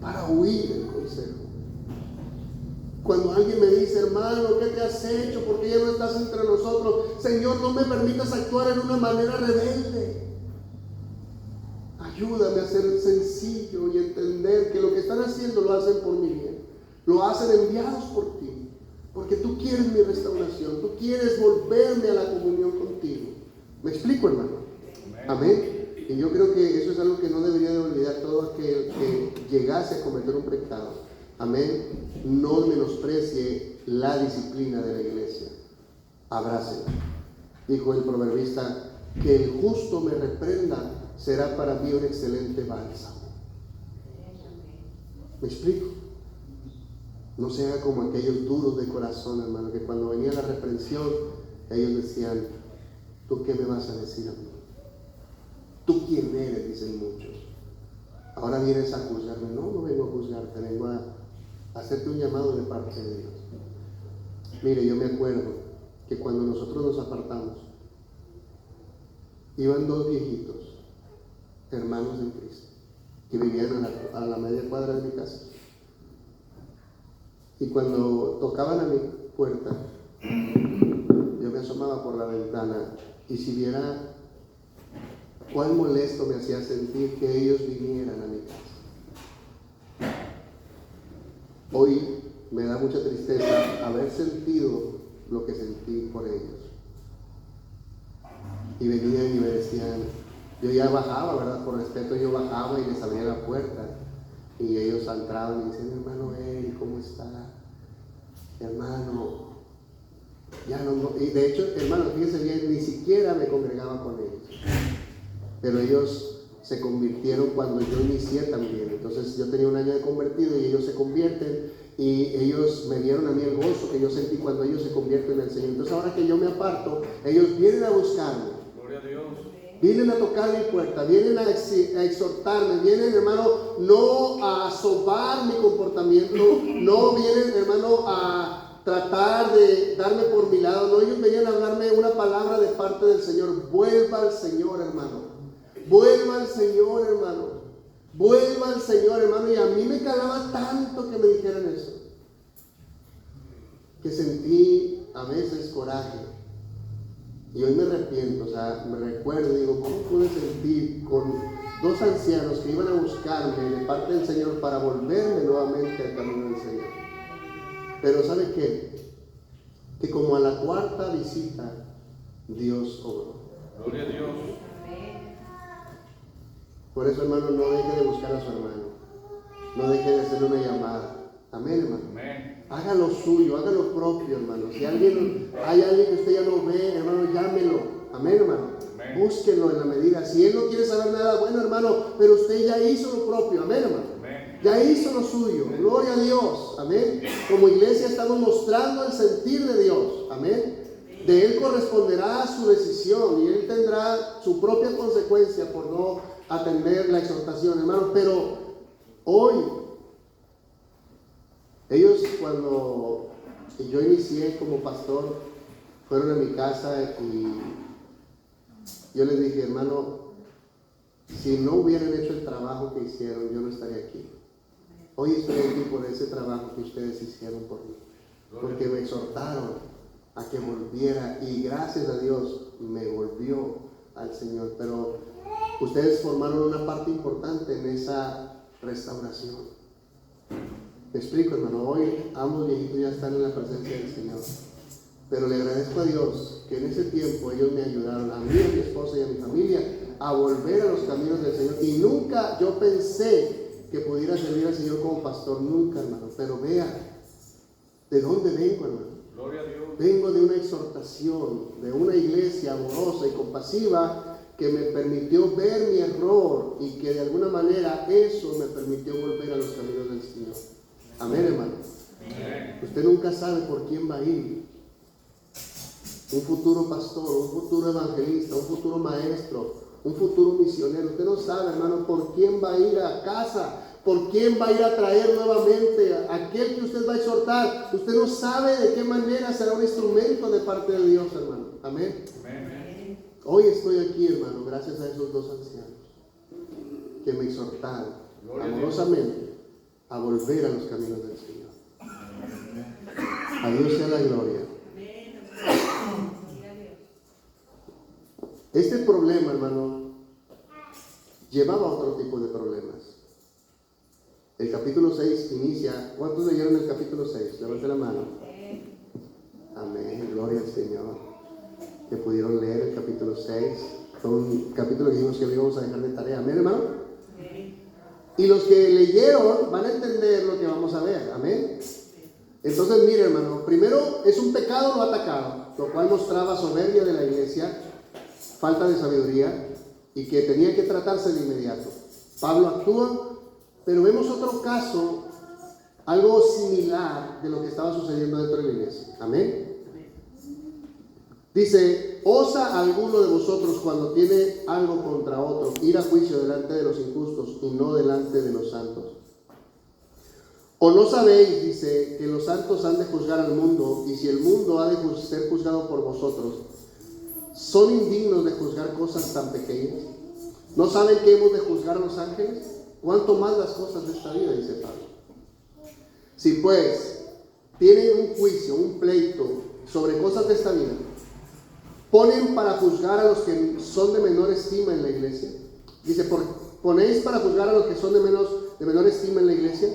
para huir el consejo. Cuando alguien me dice, hermano, ¿qué te has hecho? ¿Por qué ya no estás entre nosotros? Señor, no me permitas actuar en una manera rebelde. Ayúdame a ser sencillo y entender que lo que están haciendo lo hacen por mi bien. Lo hacen enviados por ti. Porque tú quieres mi restauración. Tú quieres volverme a la comunión contigo. ¿Me explico, hermano? Amén. Y yo creo que eso es algo que no debería de olvidar todo aquel que llegase a cometer un pecado. Amén. No menosprecie la disciplina de la iglesia. Abrácela. Dijo el proverbista, que el justo me reprenda será para mí un excelente bálsamo. ¿Me explico? No se haga como aquellos duros de corazón, hermano, que cuando venía la reprensión, ellos decían, ¿tú qué me vas a decir a mí? ¿Tú quién eres? Dicen muchos. Ahora vienes a juzgarme. No, no vengo a juzgarte, vengo a hacerte un llamado de parte de Dios. Mire, yo me acuerdo que cuando nosotros nos apartamos, iban dos viejitos, hermanos en Cristo, que vivían a la media cuadra de mi casa. Y cuando tocaban a mi puerta, yo me asomaba por la ventana y si viera cuán molesto me hacía sentir que ellos vinieran a mi casa. Hoy me da mucha tristeza haber sentido lo que sentí por ellos. Y venían y me decían, yo ya bajaba, ¿verdad? Por respeto yo bajaba y les abría la puerta. Y ellos entraban y decían, hermano Eric, ¿cómo está? Hermano, ya no. Y de hecho, hermano, fíjense bien, ni siquiera me congregaba con ellos. Pero ellos se convirtieron cuando yo inicié también. Entonces yo tenía un año de convertido y ellos se convierten y ellos me dieron a mí el gozo que yo sentí cuando ellos se convierten en el Señor. Entonces ahora que yo me aparto, ellos vienen a buscarme. Gloria a Dios. Vienen a tocar mi puerta, vienen a exhortarme, vienen, hermano, no a sobar mi comportamiento, no vienen, hermano, a tratar de darme por mi lado, no, ellos venían a hablarme una palabra de parte del Señor. Vuelva al Señor, hermano, vuelva al Señor, hermano, vuelva al Señor, hermano. Y a mí me calaba tanto que me dijeran eso, que sentí a veces coraje. Y hoy me arrepiento, o sea, me recuerdo, digo, ¿cómo pude sentir con dos ancianos que iban a buscarme de parte del Señor para volverme nuevamente al camino del Señor? Pero ¿sabe qué? Que como a la cuarta visita, Dios obró. Gloria a Dios. Por eso, hermano, no deje de buscar a su hermano. No deje de hacerle una llamada. Amén, hermano. Amén. Haga lo suyo, haga lo propio, hermano. Si hay alguien que usted ya no ve, hermano, llámelo. Amén, hermano. Amén. Búsquenlo en la medida. Si él no quiere saber nada, bueno, hermano, pero usted ya hizo lo propio. Amén, hermano. Amén. Ya hizo lo suyo. Gloria a Dios. Amén. Como iglesia estamos mostrando el sentir de Dios. Amén. De Él corresponderá su decisión y Él tendrá su propia consecuencia por no atender la exhortación, hermano. Pero hoy, ellos cuando yo inicié como pastor, fueron a mi casa y yo les dije, hermano, si no hubieran hecho el trabajo que hicieron, yo no estaría aquí. Hoy estoy aquí por ese trabajo que ustedes hicieron por mí, porque me exhortaron a que volviera y gracias a Dios me volvió al Señor. Pero ustedes formaron una parte importante en esa restauración. Me explico, hermano, hoy ambos viejitos ya están en la presencia del Señor. Pero le agradezco a Dios que en ese tiempo ellos me ayudaron, a mí, a mi esposa y a mi familia, a volver a los caminos del Señor. Y nunca yo pensé que pudiera servir al Señor como pastor, nunca, hermano. Pero vea, ¿de dónde vengo, hermano? Gloria a Dios. Vengo de una exhortación, de una iglesia amorosa y compasiva que me permitió ver mi error y que de alguna manera eso me permitió volver a los caminos del Señor. Amén, hermano. Amén. Usted nunca sabe por quién va a ir. Un futuro pastor, un futuro evangelista, un futuro maestro, un futuro misionero. Usted no sabe, hermano, por quién va a ir a casa, por quién va a ir a traer nuevamente a aquel que usted va a exhortar. Usted no sabe de qué manera será un instrumento de parte de Dios, hermano. Amén. Amén. Hoy estoy aquí, hermano, gracias a esos dos ancianos que me exhortaron amorosamente a volver a los caminos del Señor. A Dios sea la gloria. Este problema, hermano, llevaba a otro tipo de problemas. El capítulo 6 inicia. ¿Cuántos leyeron el capítulo 6? Levanten la mano. Amén, gloria al Señor. Que pudieron leer el capítulo 6. Fue un capítulo que dijimos que lo íbamos a dejar de tarea. Amén, hermano. Y los que leyeron van a entender lo que vamos a ver. Amén. Entonces, mire, hermano, primero es un pecado no atacado, lo cual mostraba soberbia de la iglesia, falta de sabiduría y que tenía que tratarse de inmediato. Pablo actúa, pero vemos otro caso, algo similar de lo que estaba sucediendo dentro de la iglesia. Amén. Dice: ¿osa alguno de vosotros cuando tiene algo contra otro ir a juicio delante de los injustos y no delante de los santos? ¿O no sabéis, dice, que los santos han de juzgar al mundo, y si el mundo ha de ser juzgado por vosotros, son indignos de juzgar cosas tan pequeñas? ¿No saben que hemos de juzgar a los ángeles? ¿Cuánto más las cosas de esta vida?, dice Pablo. Si pues tienen un juicio, un pleito sobre cosas de esta vida, ponen para juzgar a los que son de menor estima en la iglesia. Dice, ¿ponéis para juzgar a los que son de menor estima en la iglesia?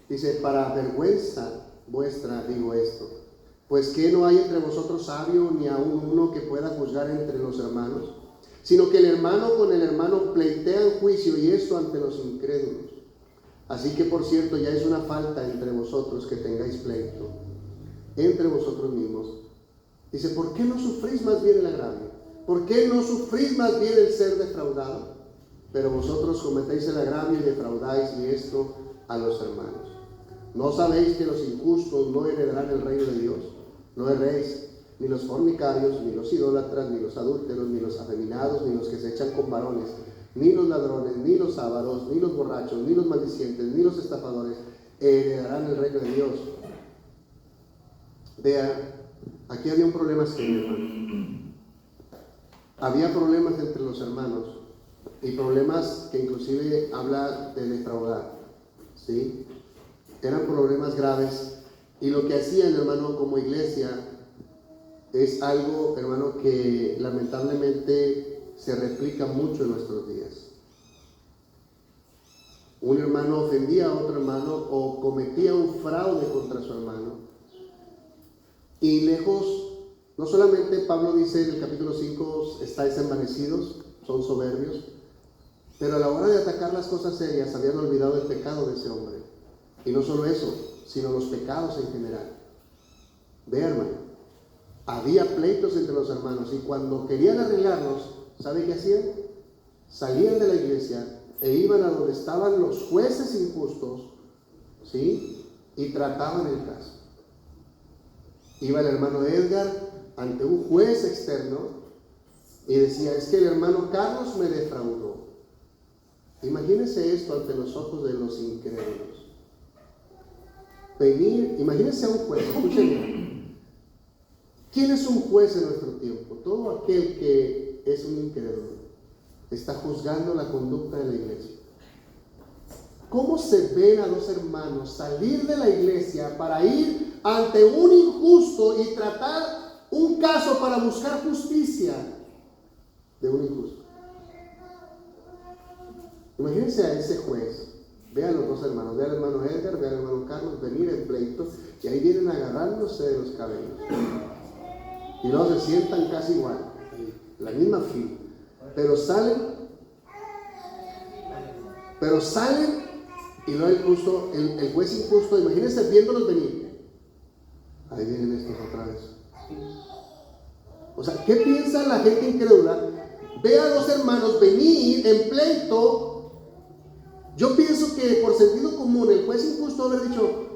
Dice, para vergüenza vuestra digo esto, pues que no hay entre vosotros sabio ni aun uno que pueda juzgar entre los hermanos, sino que el hermano con el hermano pleitean juicio, y esto ante los incrédulos. Así que, por cierto, ya es una falta entre vosotros que tengáis pleito entre vosotros mismos. Dice, ¿por qué no sufrís más bien el agravio? ¿Por qué no sufrís más bien el ser defraudado? Pero vosotros cometéis el agravio y defraudáis, y esto a los hermanos. ¿No sabéis que los injustos no heredarán el reino de Dios? No erréis, ni los fornicarios, ni los idólatras, ni los adúlteros, ni los afeminados, ni los que se echan con varones, ni los ladrones, ni los ávaros, ni los borrachos, ni los maldicientes, ni los estafadores heredarán el reino de Dios. Vea, aquí había un problema serio, hermano. Había problemas entre los hermanos, y problemas que inclusive habla de defraudar, ¿sí? Eran problemas graves, y lo que hacían, hermano, como iglesia es algo, hermano, que lamentablemente se replica mucho en nuestros días. Un hermano ofendía a otro hermano o cometía un fraude contra su hermano, y lejos, no solamente Pablo dice en el capítulo 5, estáis envanecidos, son soberbios, pero a la hora de atacar las cosas serias habían olvidado el pecado de ese hombre. Y no solo eso, sino los pecados en general. Ve, hermano, había pleitos entre los hermanos, y cuando querían arreglarlos, ¿sabe qué hacían? Salían de la iglesia e iban a donde estaban los jueces injustos, ¿sí? Y trataban el caso. Iba el hermano Edgar ante un juez externo y decía, es que el hermano Carlos me defraudó. Imagínese esto ante los ojos de los incrédulos. Imagínese a un juez, escuchen. ¿Quién es un juez en nuestro tiempo? Todo aquel que es un incrédulo está juzgando la conducta de la iglesia. ¿Cómo se ven a dos hermanos salir de la iglesia para ir ante un injusto y tratar un caso para buscar justicia de un injusto? Imagínense a ese juez Ve a los dos hermanos, ve al hermano Edgar, ve al hermano Carlos venir en pleito, y ahí vienen agarrándose de los cabellos. Y luego se sientan casi igual, la misma fila. Pero salen, y luego el juez injusto, imagínense viéndolos venir. Ahí vienen estos otra vez. O sea, ¿qué piensa la gente incrédula? Ve a dos hermanos venir en pleito. Yo pienso que por sentido común el juez injusto haber dicho,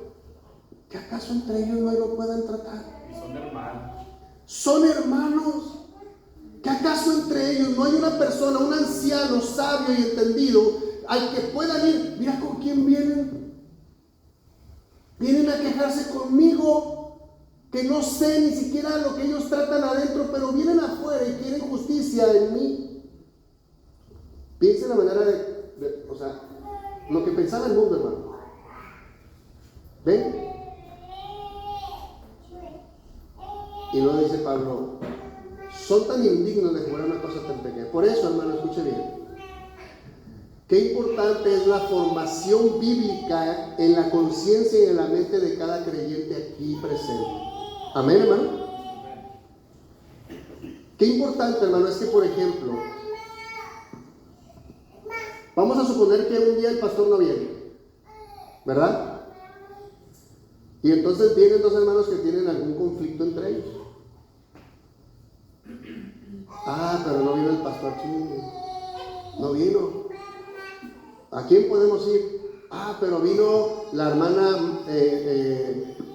¿que acaso entre ellos no lo puedan tratar? Y son hermanos. Son hermanos. ¿Que acaso entre ellos no hay una persona, un anciano sabio y entendido al que puedan ir? Mira con quién vienen. Vienen a quejarse conmigo, que no sé ni siquiera lo que ellos tratan adentro, pero vienen afuera y quieren justicia en mí. Piensa en la manera o sea, lo que pensaba el mundo, hermano. ¿Ven? Y luego dice Pablo, son tan indignos de jugar una cosa tan pequeña. Por eso, hermano, escuche bien. Qué importante es la formación bíblica en la conciencia y en la mente de cada creyente aquí presente. Amén, hermano. Qué importante, hermano, es que, por ejemplo, vamos a suponer que un día el pastor no viene, ¿verdad? Y entonces vienen dos hermanos que tienen algún conflicto entre ellos. Pero no vino el pastor aquí. No vino. ¿A quién podemos ir? Pero vino la hermana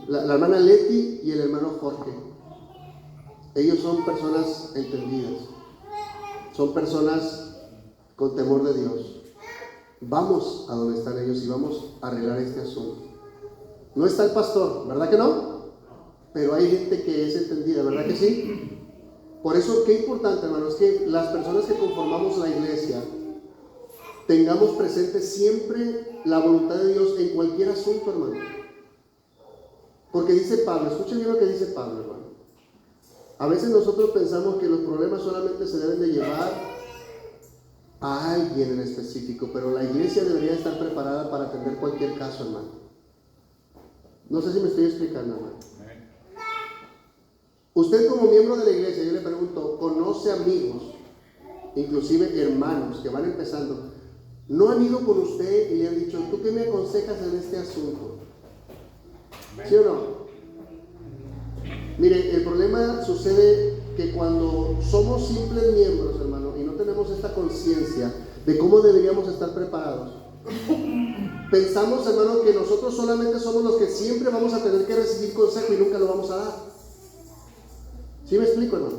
la hermana Leti y el hermano Jorge. Ellos son personas entendidas. Son personas con temor de Dios. Vamos a donde están ellos y vamos a arreglar este asunto. No está el pastor, ¿verdad que no? Pero hay gente que es entendida, ¿verdad que sí? Por eso, qué importante, hermanos, que las personas que conformamos la iglesia tengamos presente siempre la voluntad de Dios en cualquier asunto, hermano. Porque dice Pablo, escuchen bien lo que dice Pablo, hermano. A veces nosotros pensamos que los problemas solamente se deben de llevar a alguien en específico, pero la iglesia debería estar preparada para atender cualquier caso, hermano. No sé si me estoy explicando, hermano. Usted como miembro de la iglesia, yo le pregunto, ¿conoce amigos, inclusive hermanos que van empezando? ¿No han ido con usted y le han dicho, ¿tú qué me aconsejas en este asunto? ¿Sí o no? Mire, el problema sucede que cuando somos simples miembros, hermano, y no tenemos esta conciencia de cómo deberíamos estar preparados, pensamos, hermano, que nosotros solamente somos los que siempre vamos a tener que recibir consejo y nunca lo vamos a dar. ¿Sí me explico, hermano?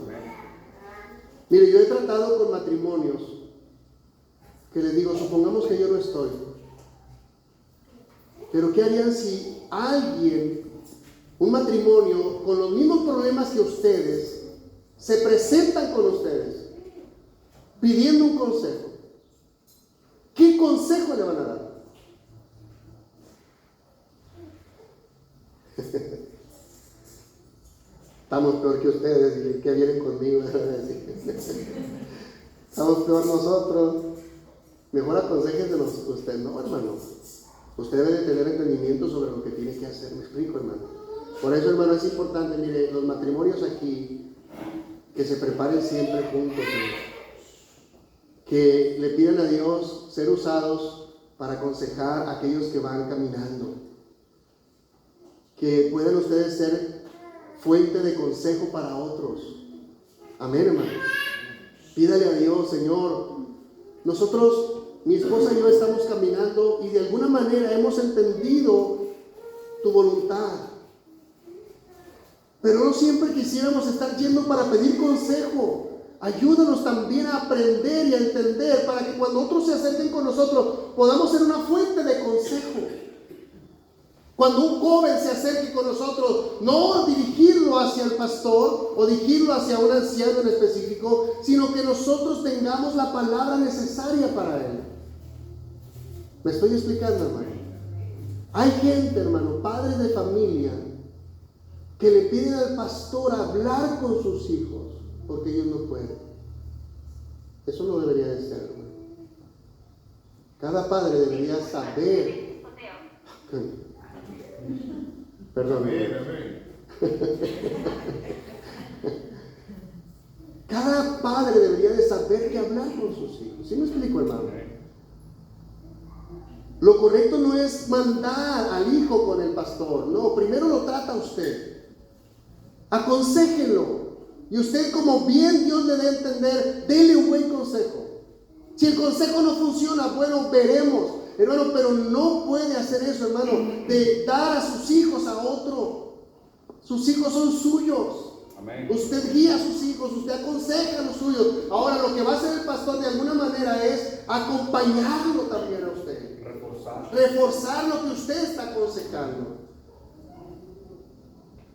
Mire, yo he tratado con matrimonios que les digo, supongamos que yo no estoy, pero ¿qué harían si alguien, un matrimonio con los mismos problemas que ustedes, se presentan con ustedes pidiendo un consejo? ¿Qué consejo le van a dar? Estamos peor que ustedes, que vienen conmigo. Estamos peor nosotros. Mejor aconséjensenos usted, no, hermano. Usted debe de tener entendimiento sobre lo que tiene que hacer. Me explico, hermano. Por eso, hermano, es importante, mire, los matrimonios aquí, que se preparen siempre juntos, que le pidan a Dios ser usados para aconsejar a aquellos que van caminando, que puedan ustedes ser fuente de consejo para otros. Amén, hermano. Pídale a Dios, Señor, nosotros, mi esposa y yo estamos caminando y de alguna manera hemos entendido tu voluntad, pero no siempre quisiéramos estar yendo para pedir consejo. Ayúdanos también a aprender y a entender para que cuando otros se acerquen con nosotros podamos ser una fuente de consejo. Cuando un joven se acerque con nosotros, no dirigirlo hacia el pastor o dirigirlo hacia un anciano en específico, sino que nosotros tengamos la palabra necesaria para él. ¿Me estoy explicando, hermano? Hay gente, hermano, padres de familia, que le piden al pastor hablar con sus hijos porque ellos no pueden. Eso no debería de ser, hermano. Cada padre debería saber. Perdón. Cada padre debería de saber qué hablar con sus hijos. ¿Sí me explico, hermano? Lo correcto no es mandar al hijo con el pastor. No, primero lo trata usted. Aconséjenlo. Y usted, como bien Dios le dé a entender, dele un buen consejo. Si el consejo no funciona, bueno, veremos, hermano, pero no puede hacer eso, hermano, de dar a sus hijos a otro. Sus hijos son suyos. Amén. Usted guía a sus hijos, usted aconseja a los suyos. Ahora, lo que va a hacer el pastor de alguna manera es acompañarlo también a usted. Reforzar lo que usted está aconsejando.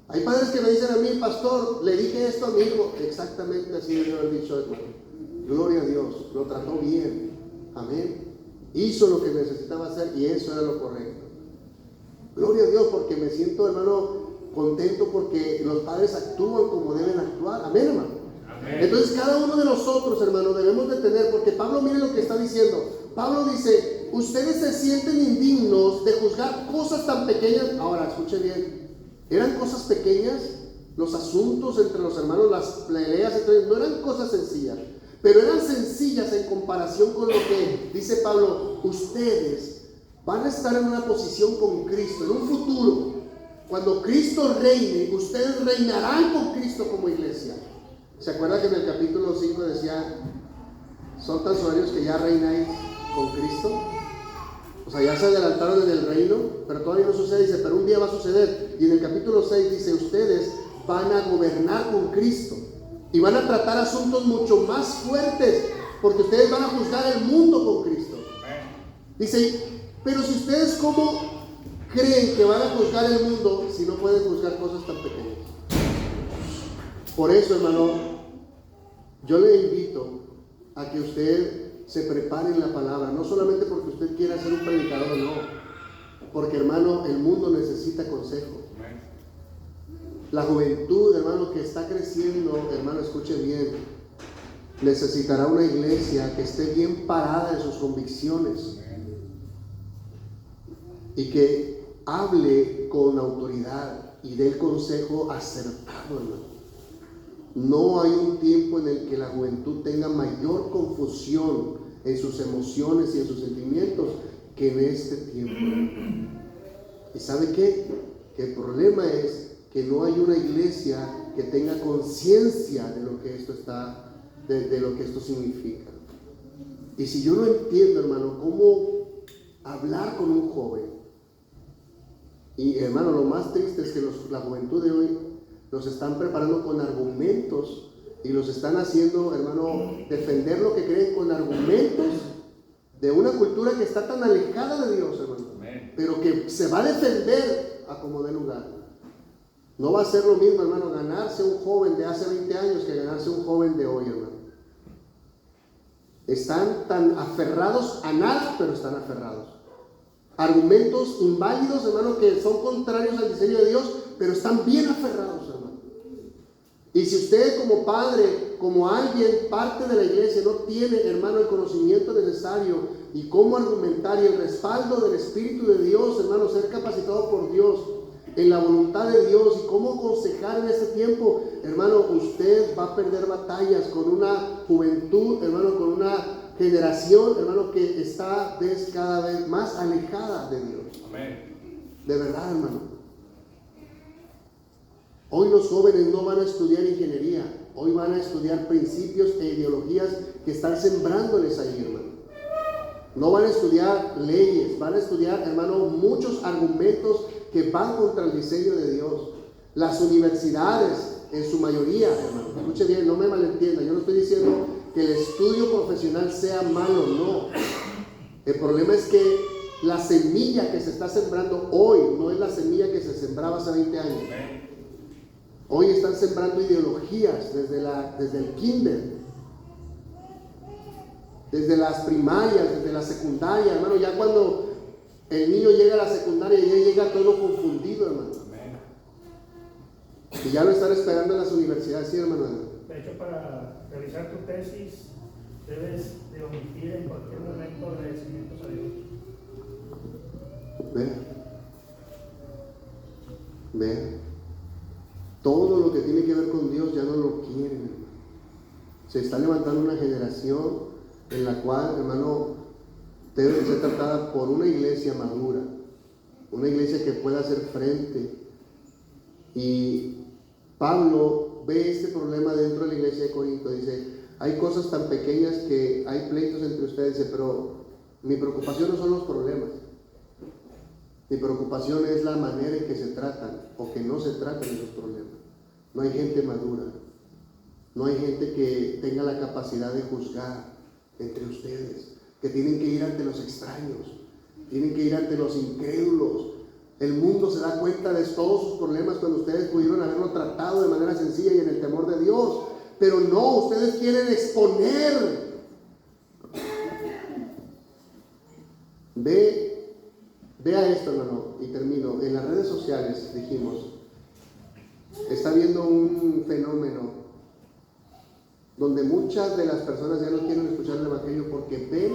Hay padres que me dicen a mí, pastor, le dije esto a mi hijo. Exactamente así debe haber dicho, hermano. Gloria a Dios, lo trató bien. Amén. Hizo lo que necesitaba hacer y eso era lo correcto. Gloria a Dios, porque me siento, hermano, contento porque los padres actúan como deben actuar. Amén, hermano. Amén. Entonces cada uno de nosotros, hermano, debemos de tener, porque Pablo, mire lo que está diciendo. Pablo dice, ustedes se sienten indignos de juzgar cosas tan pequeñas. Ahora, escuche bien. ¿Eran cosas pequeñas? Los asuntos entre los hermanos, las peleas entre ellos, no eran cosas sencillas, pero eran sencillas en comparación con lo que dice Pablo. Ustedes van a estar en una posición con Cristo, en un futuro. Cuando Cristo reine, ustedes reinarán con Cristo como iglesia. ¿Se acuerda que en el capítulo 5 decía, son tan soberbios que ya reináis con Cristo? O sea, ya se adelantaron en el reino, pero todavía no sucede. Dice, pero un día va a suceder. Y en el capítulo 6 dice, ustedes van a gobernar con Cristo y van a tratar asuntos mucho más fuertes, porque ustedes van a juzgar el mundo con Cristo. Dice, pero si ustedes, ¿cómo creen que van a juzgar el mundo si no pueden juzgar cosas tan pequeñas? Por eso, hermano, yo le invito a que usted se prepare en la palabra, no solamente porque usted quiera ser un predicador, no, porque, hermano, el mundo necesita consejo. La juventud, hermano, que está creciendo, hermano, escuche bien, necesitará una iglesia que esté bien parada en sus convicciones y que hable con autoridad y dé el consejo acertado, hermano. No hay un tiempo en el que la juventud tenga mayor confusión en sus emociones y en sus sentimientos que en este tiempo. ¿Y sabe qué? Que el problema es que no hay una iglesia que tenga conciencia de lo que esto está, de lo que esto significa. Y si yo no entiendo, hermano, cómo hablar con un joven, y hermano, lo más triste es que la juventud de hoy los están preparando con argumentos y los están haciendo, hermano, defender lo que creen con argumentos de una cultura que está tan alejada de Dios, hermano, pero que se va a defender a como dé lugar. No va a ser lo mismo, hermano, ganarse un joven de hace 20 años que ganarse un joven de hoy, hermano. Están tan aferrados a nada, pero están aferrados. Argumentos inválidos, hermano, que son contrarios al diseño de Dios, pero están bien aferrados, hermano. Y si usted como padre, como alguien, parte de la iglesia, no tiene, hermano, el conocimiento necesario y cómo argumentar y el respaldo del Espíritu de Dios, hermano, ser capacitado por Dios en la voluntad de Dios y cómo aconsejar en este tiempo, hermano, usted va a perder batallas con una juventud, hermano, con una generación, hermano, que está cada vez más alejada de Dios. Amén. De verdad, hermano. Hoy los jóvenes no van a estudiar ingeniería, hoy van a estudiar principios e ideologías que están sembrándoles ahí, hermano. No van a estudiar leyes, van a estudiar, hermano, muchos argumentos que van contra el diseño de Dios. Las universidades, en su mayoría, hermano, escuche bien, no me malentienda, yo no estoy diciendo que el estudio profesional sea malo, no. El problema es que la semilla que se está sembrando hoy no es la semilla que se sembraba hace 20 años. Hoy están sembrando ideologías desde el kinder, desde las primarias, desde la secundaria, hermano. Ya cuando el niño llega a la secundaria, ya llega todo confundido, hermano. Y ya lo están esperando en las universidades, ¿sí, hermano? De hecho, para realizar tu tesis, debes de omitir en cualquier momento agradecimientos a Dios. Vean, todo lo que tiene que ver con Dios ya no lo quieren, hermano. Se está levantando una generación en la cual, hermano, debe ser tratada por una iglesia madura, una iglesia que pueda hacer frente. Y Pablo ve este problema dentro de la iglesia de Corinto. Dice, hay cosas tan pequeñas que hay pleitos entre ustedes. Dice, pero mi preocupación no son los problemas. Mi preocupación es la manera en que se tratan o que no se tratan esos problemas. No hay gente madura. No hay gente que tenga la capacidad de juzgar entre ustedes, que tienen que ir ante los extraños, tienen que ir ante los incrédulos. El mundo se da cuenta de todos sus problemas cuando ustedes pudieron haberlo tratado de manera sencilla y en el temor de Dios. Pero no, ustedes quieren exponer. Vea esto, hermano, y termino. En las redes sociales, dijimos, está habiendo un fenómeno donde muchas de las personas ya no quieren escuchar el evangelio porque ven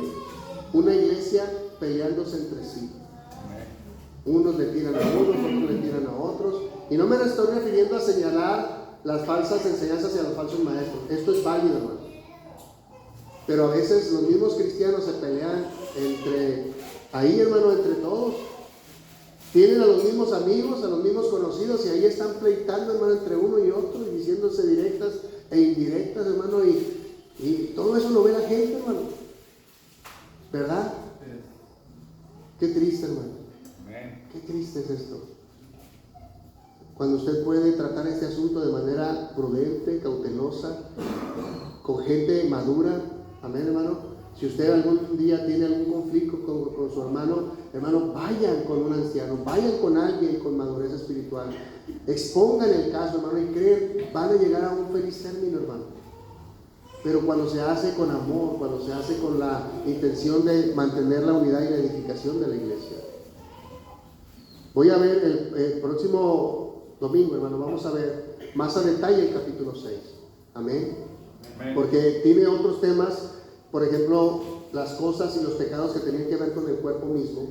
una iglesia peleándose entre sí. Unos le tiran a unos, otros le tiran a otros. Y no me estoy refiriendo a señalar las falsas enseñanzas y a los falsos maestros. Esto es válido, hermano. Pero a veces los mismos cristianos se pelean ahí, hermano, entre todos. Tienen a los mismos amigos, a los mismos conocidos, y ahí están pleitando, hermano, entre uno y otro, y diciéndose directas e indirectas, hermano, y todo eso lo ve la gente, hermano. ¿Verdad? Qué triste, hermano. Qué triste es esto. Cuando usted puede tratar este asunto de manera prudente, cautelosa, con gente madura. Amén, hermano. Si usted algún día tiene algún conflicto con su hermano, vayan con un anciano, vayan con alguien con madurez espiritual. Expongan el caso, hermano, y creen, van a llegar a un feliz término, hermano. Pero cuando se hace con amor, cuando se hace con la intención de mantener la unidad y la edificación de la iglesia. Voy a ver el próximo domingo, hermano, vamos a ver más a detalle el capítulo 6. Amén. Porque tiene otros temas, por ejemplo, las cosas y los pecados que tenían que ver con el cuerpo mismo.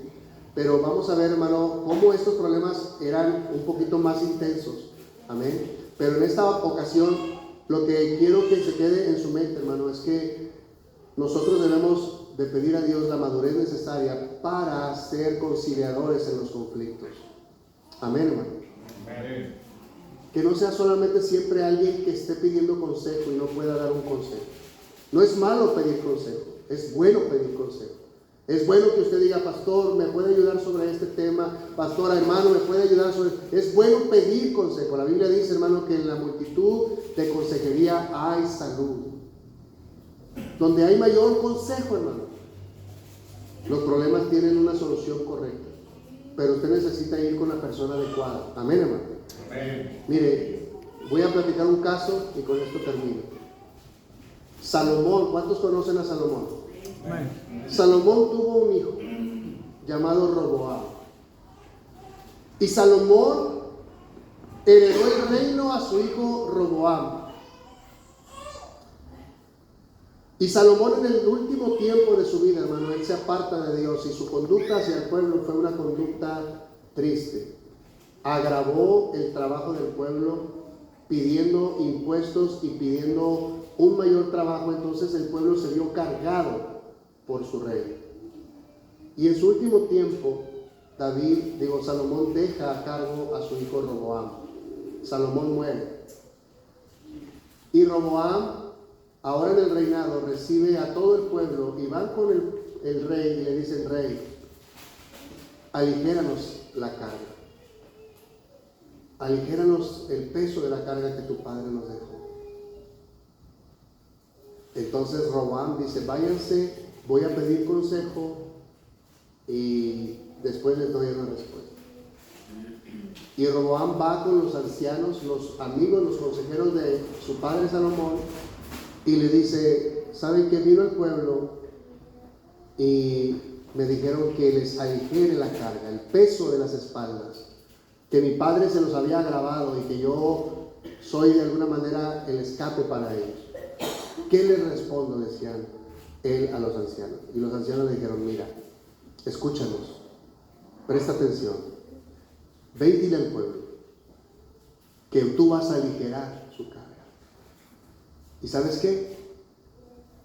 Pero vamos a ver, hermano, cómo estos problemas eran un poquito más intensos. Amén. Pero en esta ocasión, lo que quiero que se quede en su mente, hermano, es que nosotros debemos de pedir a Dios la madurez necesaria para ser conciliadores en los conflictos. Amén, hermano. Amén. Que no sea solamente siempre alguien que esté pidiendo consejo y no pueda dar un consejo. No es malo pedir consejo, es bueno pedir consejo. Es bueno que usted diga, pastor, ¿me puede ayudar sobre este tema? Pastora, hermano, ¿me puede ayudar sobre...? Es bueno pedir consejo. La Biblia dice, hermano, que en la multitud de consejería hay salud. Donde hay mayor consejo, hermano, los problemas tienen una solución correcta. Pero usted necesita ir con la persona adecuada. Amén, hermano. Amén. Mire, voy a platicar un caso y con esto termino. Salomón, ¿cuántos conocen a Salomón? Amén. Salomón tuvo un hijo llamado Roboam. Y Salomón heredó el reino a su hijo Roboam. Y Salomón en el último tiempo de su vida, hermano, él se aparta de Dios y su conducta hacia el pueblo fue una conducta triste. Agravó el trabajo del pueblo pidiendo impuestos y pidiendo un mayor trabajo. Entonces el pueblo se vio cargado por su rey. Y en su último tiempo, Salomón deja a cargo a su hijo Roboam. Salomón muere. Y Roboam, ahora en el reinado, recibe a todo el pueblo y van con el rey y le dicen: rey, aligéranos la carga. Aligéranos el peso de la carga que tu padre nos dejó. Entonces Roboam dice: váyanse, voy a pedir consejo y después les doy una respuesta. Y Roboam va con los ancianos, los amigos, los consejeros de su padre Salomón, y le dice: ¿saben qué? Vino el pueblo y me dijeron que les aligere la carga, el peso de las espaldas, que mi padre se los había agravado y que yo soy de alguna manera el escape para ellos. ¿Qué les respondo?, decían él a los ancianos. Y los ancianos le dijeron: mira, escúchanos, presta atención, ve y dile al pueblo que tú vas a aligerar su carga. ¿Y sabes qué?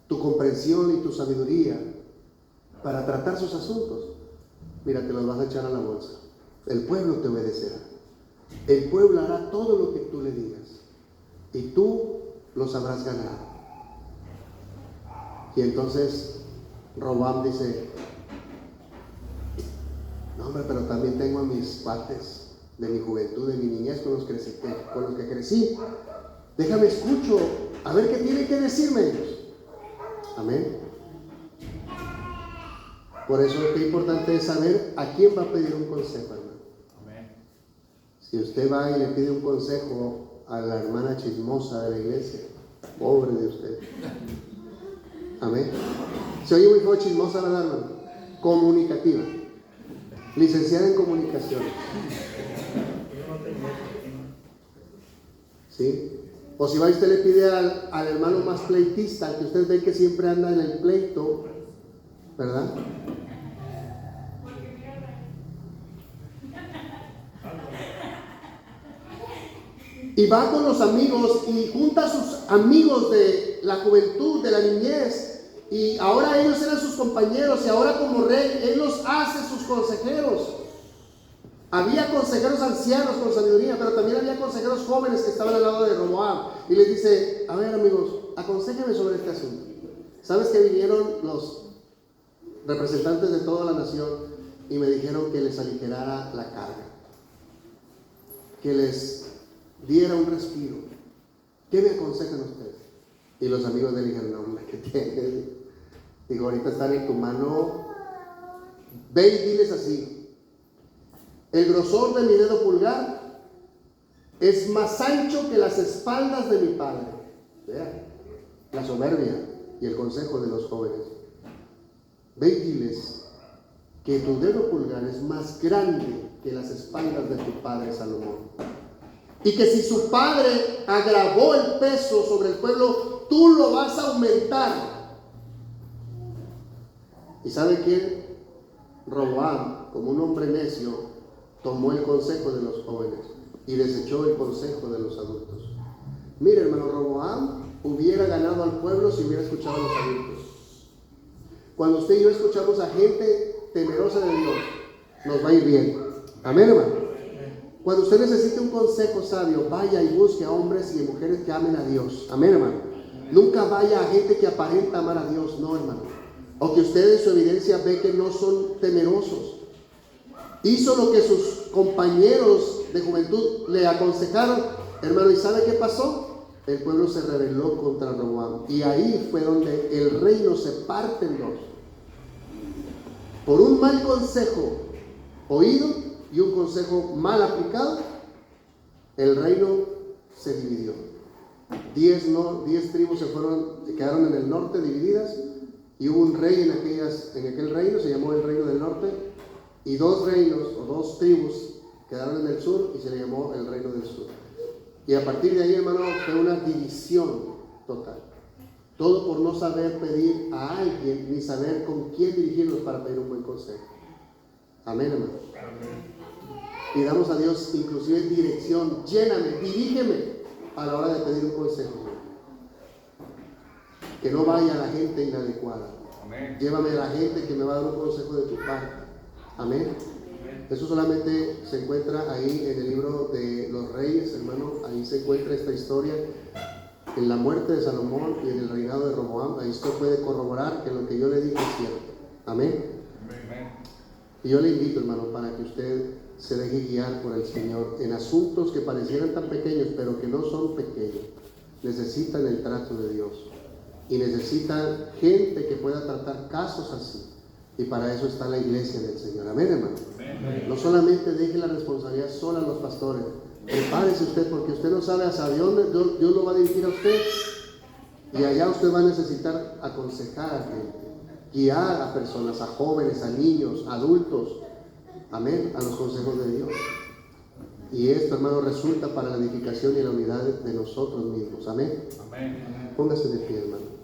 Tu comprensión y tu sabiduría para tratar sus asuntos, mira, te los vas a echar a la bolsa. El pueblo te obedecerá. El pueblo hará todo lo que tú le digas. Y tú los habrás ganado. Y entonces Roboam dice: no, hombre, pero también tengo a mis cuates de mi juventud, de mi niñez, con los que crecí. Déjame escucho, a ver qué tienen que decirme ellos. Amén. Por eso qué importante es saber a quién va a pedir un consejo, hermano. Amén. Si usted va y le pide un consejo a la hermana chismosa de la iglesia, pobre de usted. Amén. Se oye muy feo chismosa, ¿verdad, hermano? Comunicativa. Licenciada en comunicaciones. ¿Sí? O si va y usted le pide al hermano más pleitista, al que usted ve que siempre anda en el pleito, ¿verdad? Y va con los amigos y junta a sus amigos de la juventud, de la niñez, y ahora ellos eran sus compañeros, y ahora como rey, él los hace sus consejeros. Había consejeros ancianos con sabiduría, pero también había consejeros jóvenes que estaban al lado de Roboam. Y les dice: a ver, amigos, aconséjenme sobre este asunto. ¿Sabes que vinieron los representantes de toda la nación y me dijeron que les aligerara la carga, que les diera un respiro? ¿Qué me aconsejan ustedes? Y los amigos le dijeron: no, hombre, ¿qué tienes? Digo, ahorita están en tu mano. Ve y diles así: el grosor de mi dedo pulgar es más ancho que las espaldas de mi padre. Vean, la soberbia y el consejo de los jóvenes. Ve y diles que tu dedo pulgar es más grande que las espaldas de tu padre Salomón. Y que si su padre agravó el peso sobre el pueblo, tú lo vas a aumentar. ¿Y sabe quién? Roboam, como un hombre necio, tomó el consejo de los jóvenes y desechó el consejo de los adultos. Mire, hermano, Roboam hubiera ganado al pueblo si hubiera escuchado a los adultos. Cuando usted y yo escuchamos a gente temerosa de Dios, nos va a ir bien. Amén, hermano. Cuando usted necesite un consejo sabio, vaya y busque a hombres y mujeres que amen a Dios. Amén, hermano. Nunca vaya a gente que aparenta amar a Dios, no, hermano. O que usted en su evidencia ve que no son temerosos. Hizo lo que sus compañeros de juventud le aconsejaron, hermano, ¿y sabe qué pasó? El pueblo se rebeló contra Roboam, y ahí fue donde el reino se parte en dos. Por un mal consejo oído y un consejo mal aplicado, el reino se dividió. 10 tribus se quedaron en el norte divididas, y hubo un rey en aquel reino, se llamó el reino del norte, y 2 reinos o 2 tribus quedaron en el sur y se le llamó el reino del sur. Y a partir de ahí, hermano, fue una división total. Todo por no saber pedir a alguien ni saber con quién dirigirnos para pedir un buen consejo. Amén, hermano. Pidamos a Dios inclusive dirección. Lléname, dirígeme a la hora de pedir un consejo. Que no vaya a la gente inadecuada. Amén. Llévame a la gente que me va a dar un consejo de tu parte. Amén. Eso solamente se encuentra ahí en el libro de los Reyes, hermano. Ahí se encuentra esta historia, en la muerte de Salomón y en el reinado de Roboam. Ahí usted puede corroborar que lo que yo le dije es cierto. Amén. Y yo le invito, hermano, para que usted se deje guiar por el Señor en asuntos que parecieran tan pequeños, pero que no son pequeños. Necesitan el trato de Dios y necesitan gente que pueda tratar casos así. Y para eso está la iglesia del Señor. Amén, hermano. Amén. No solamente deje la responsabilidad sola a los pastores. Prepárese usted, porque usted no sabe hacia dónde Dios lo va a dirigir a usted. Y allá usted va a necesitar aconsejar a gente, guiar a personas, a jóvenes, a niños, a adultos. Amén, a los consejos de Dios. Y esto, hermano, resulta para la edificación y la unidad de nosotros mismos. Amén. Amén. Póngase de pie, hermano.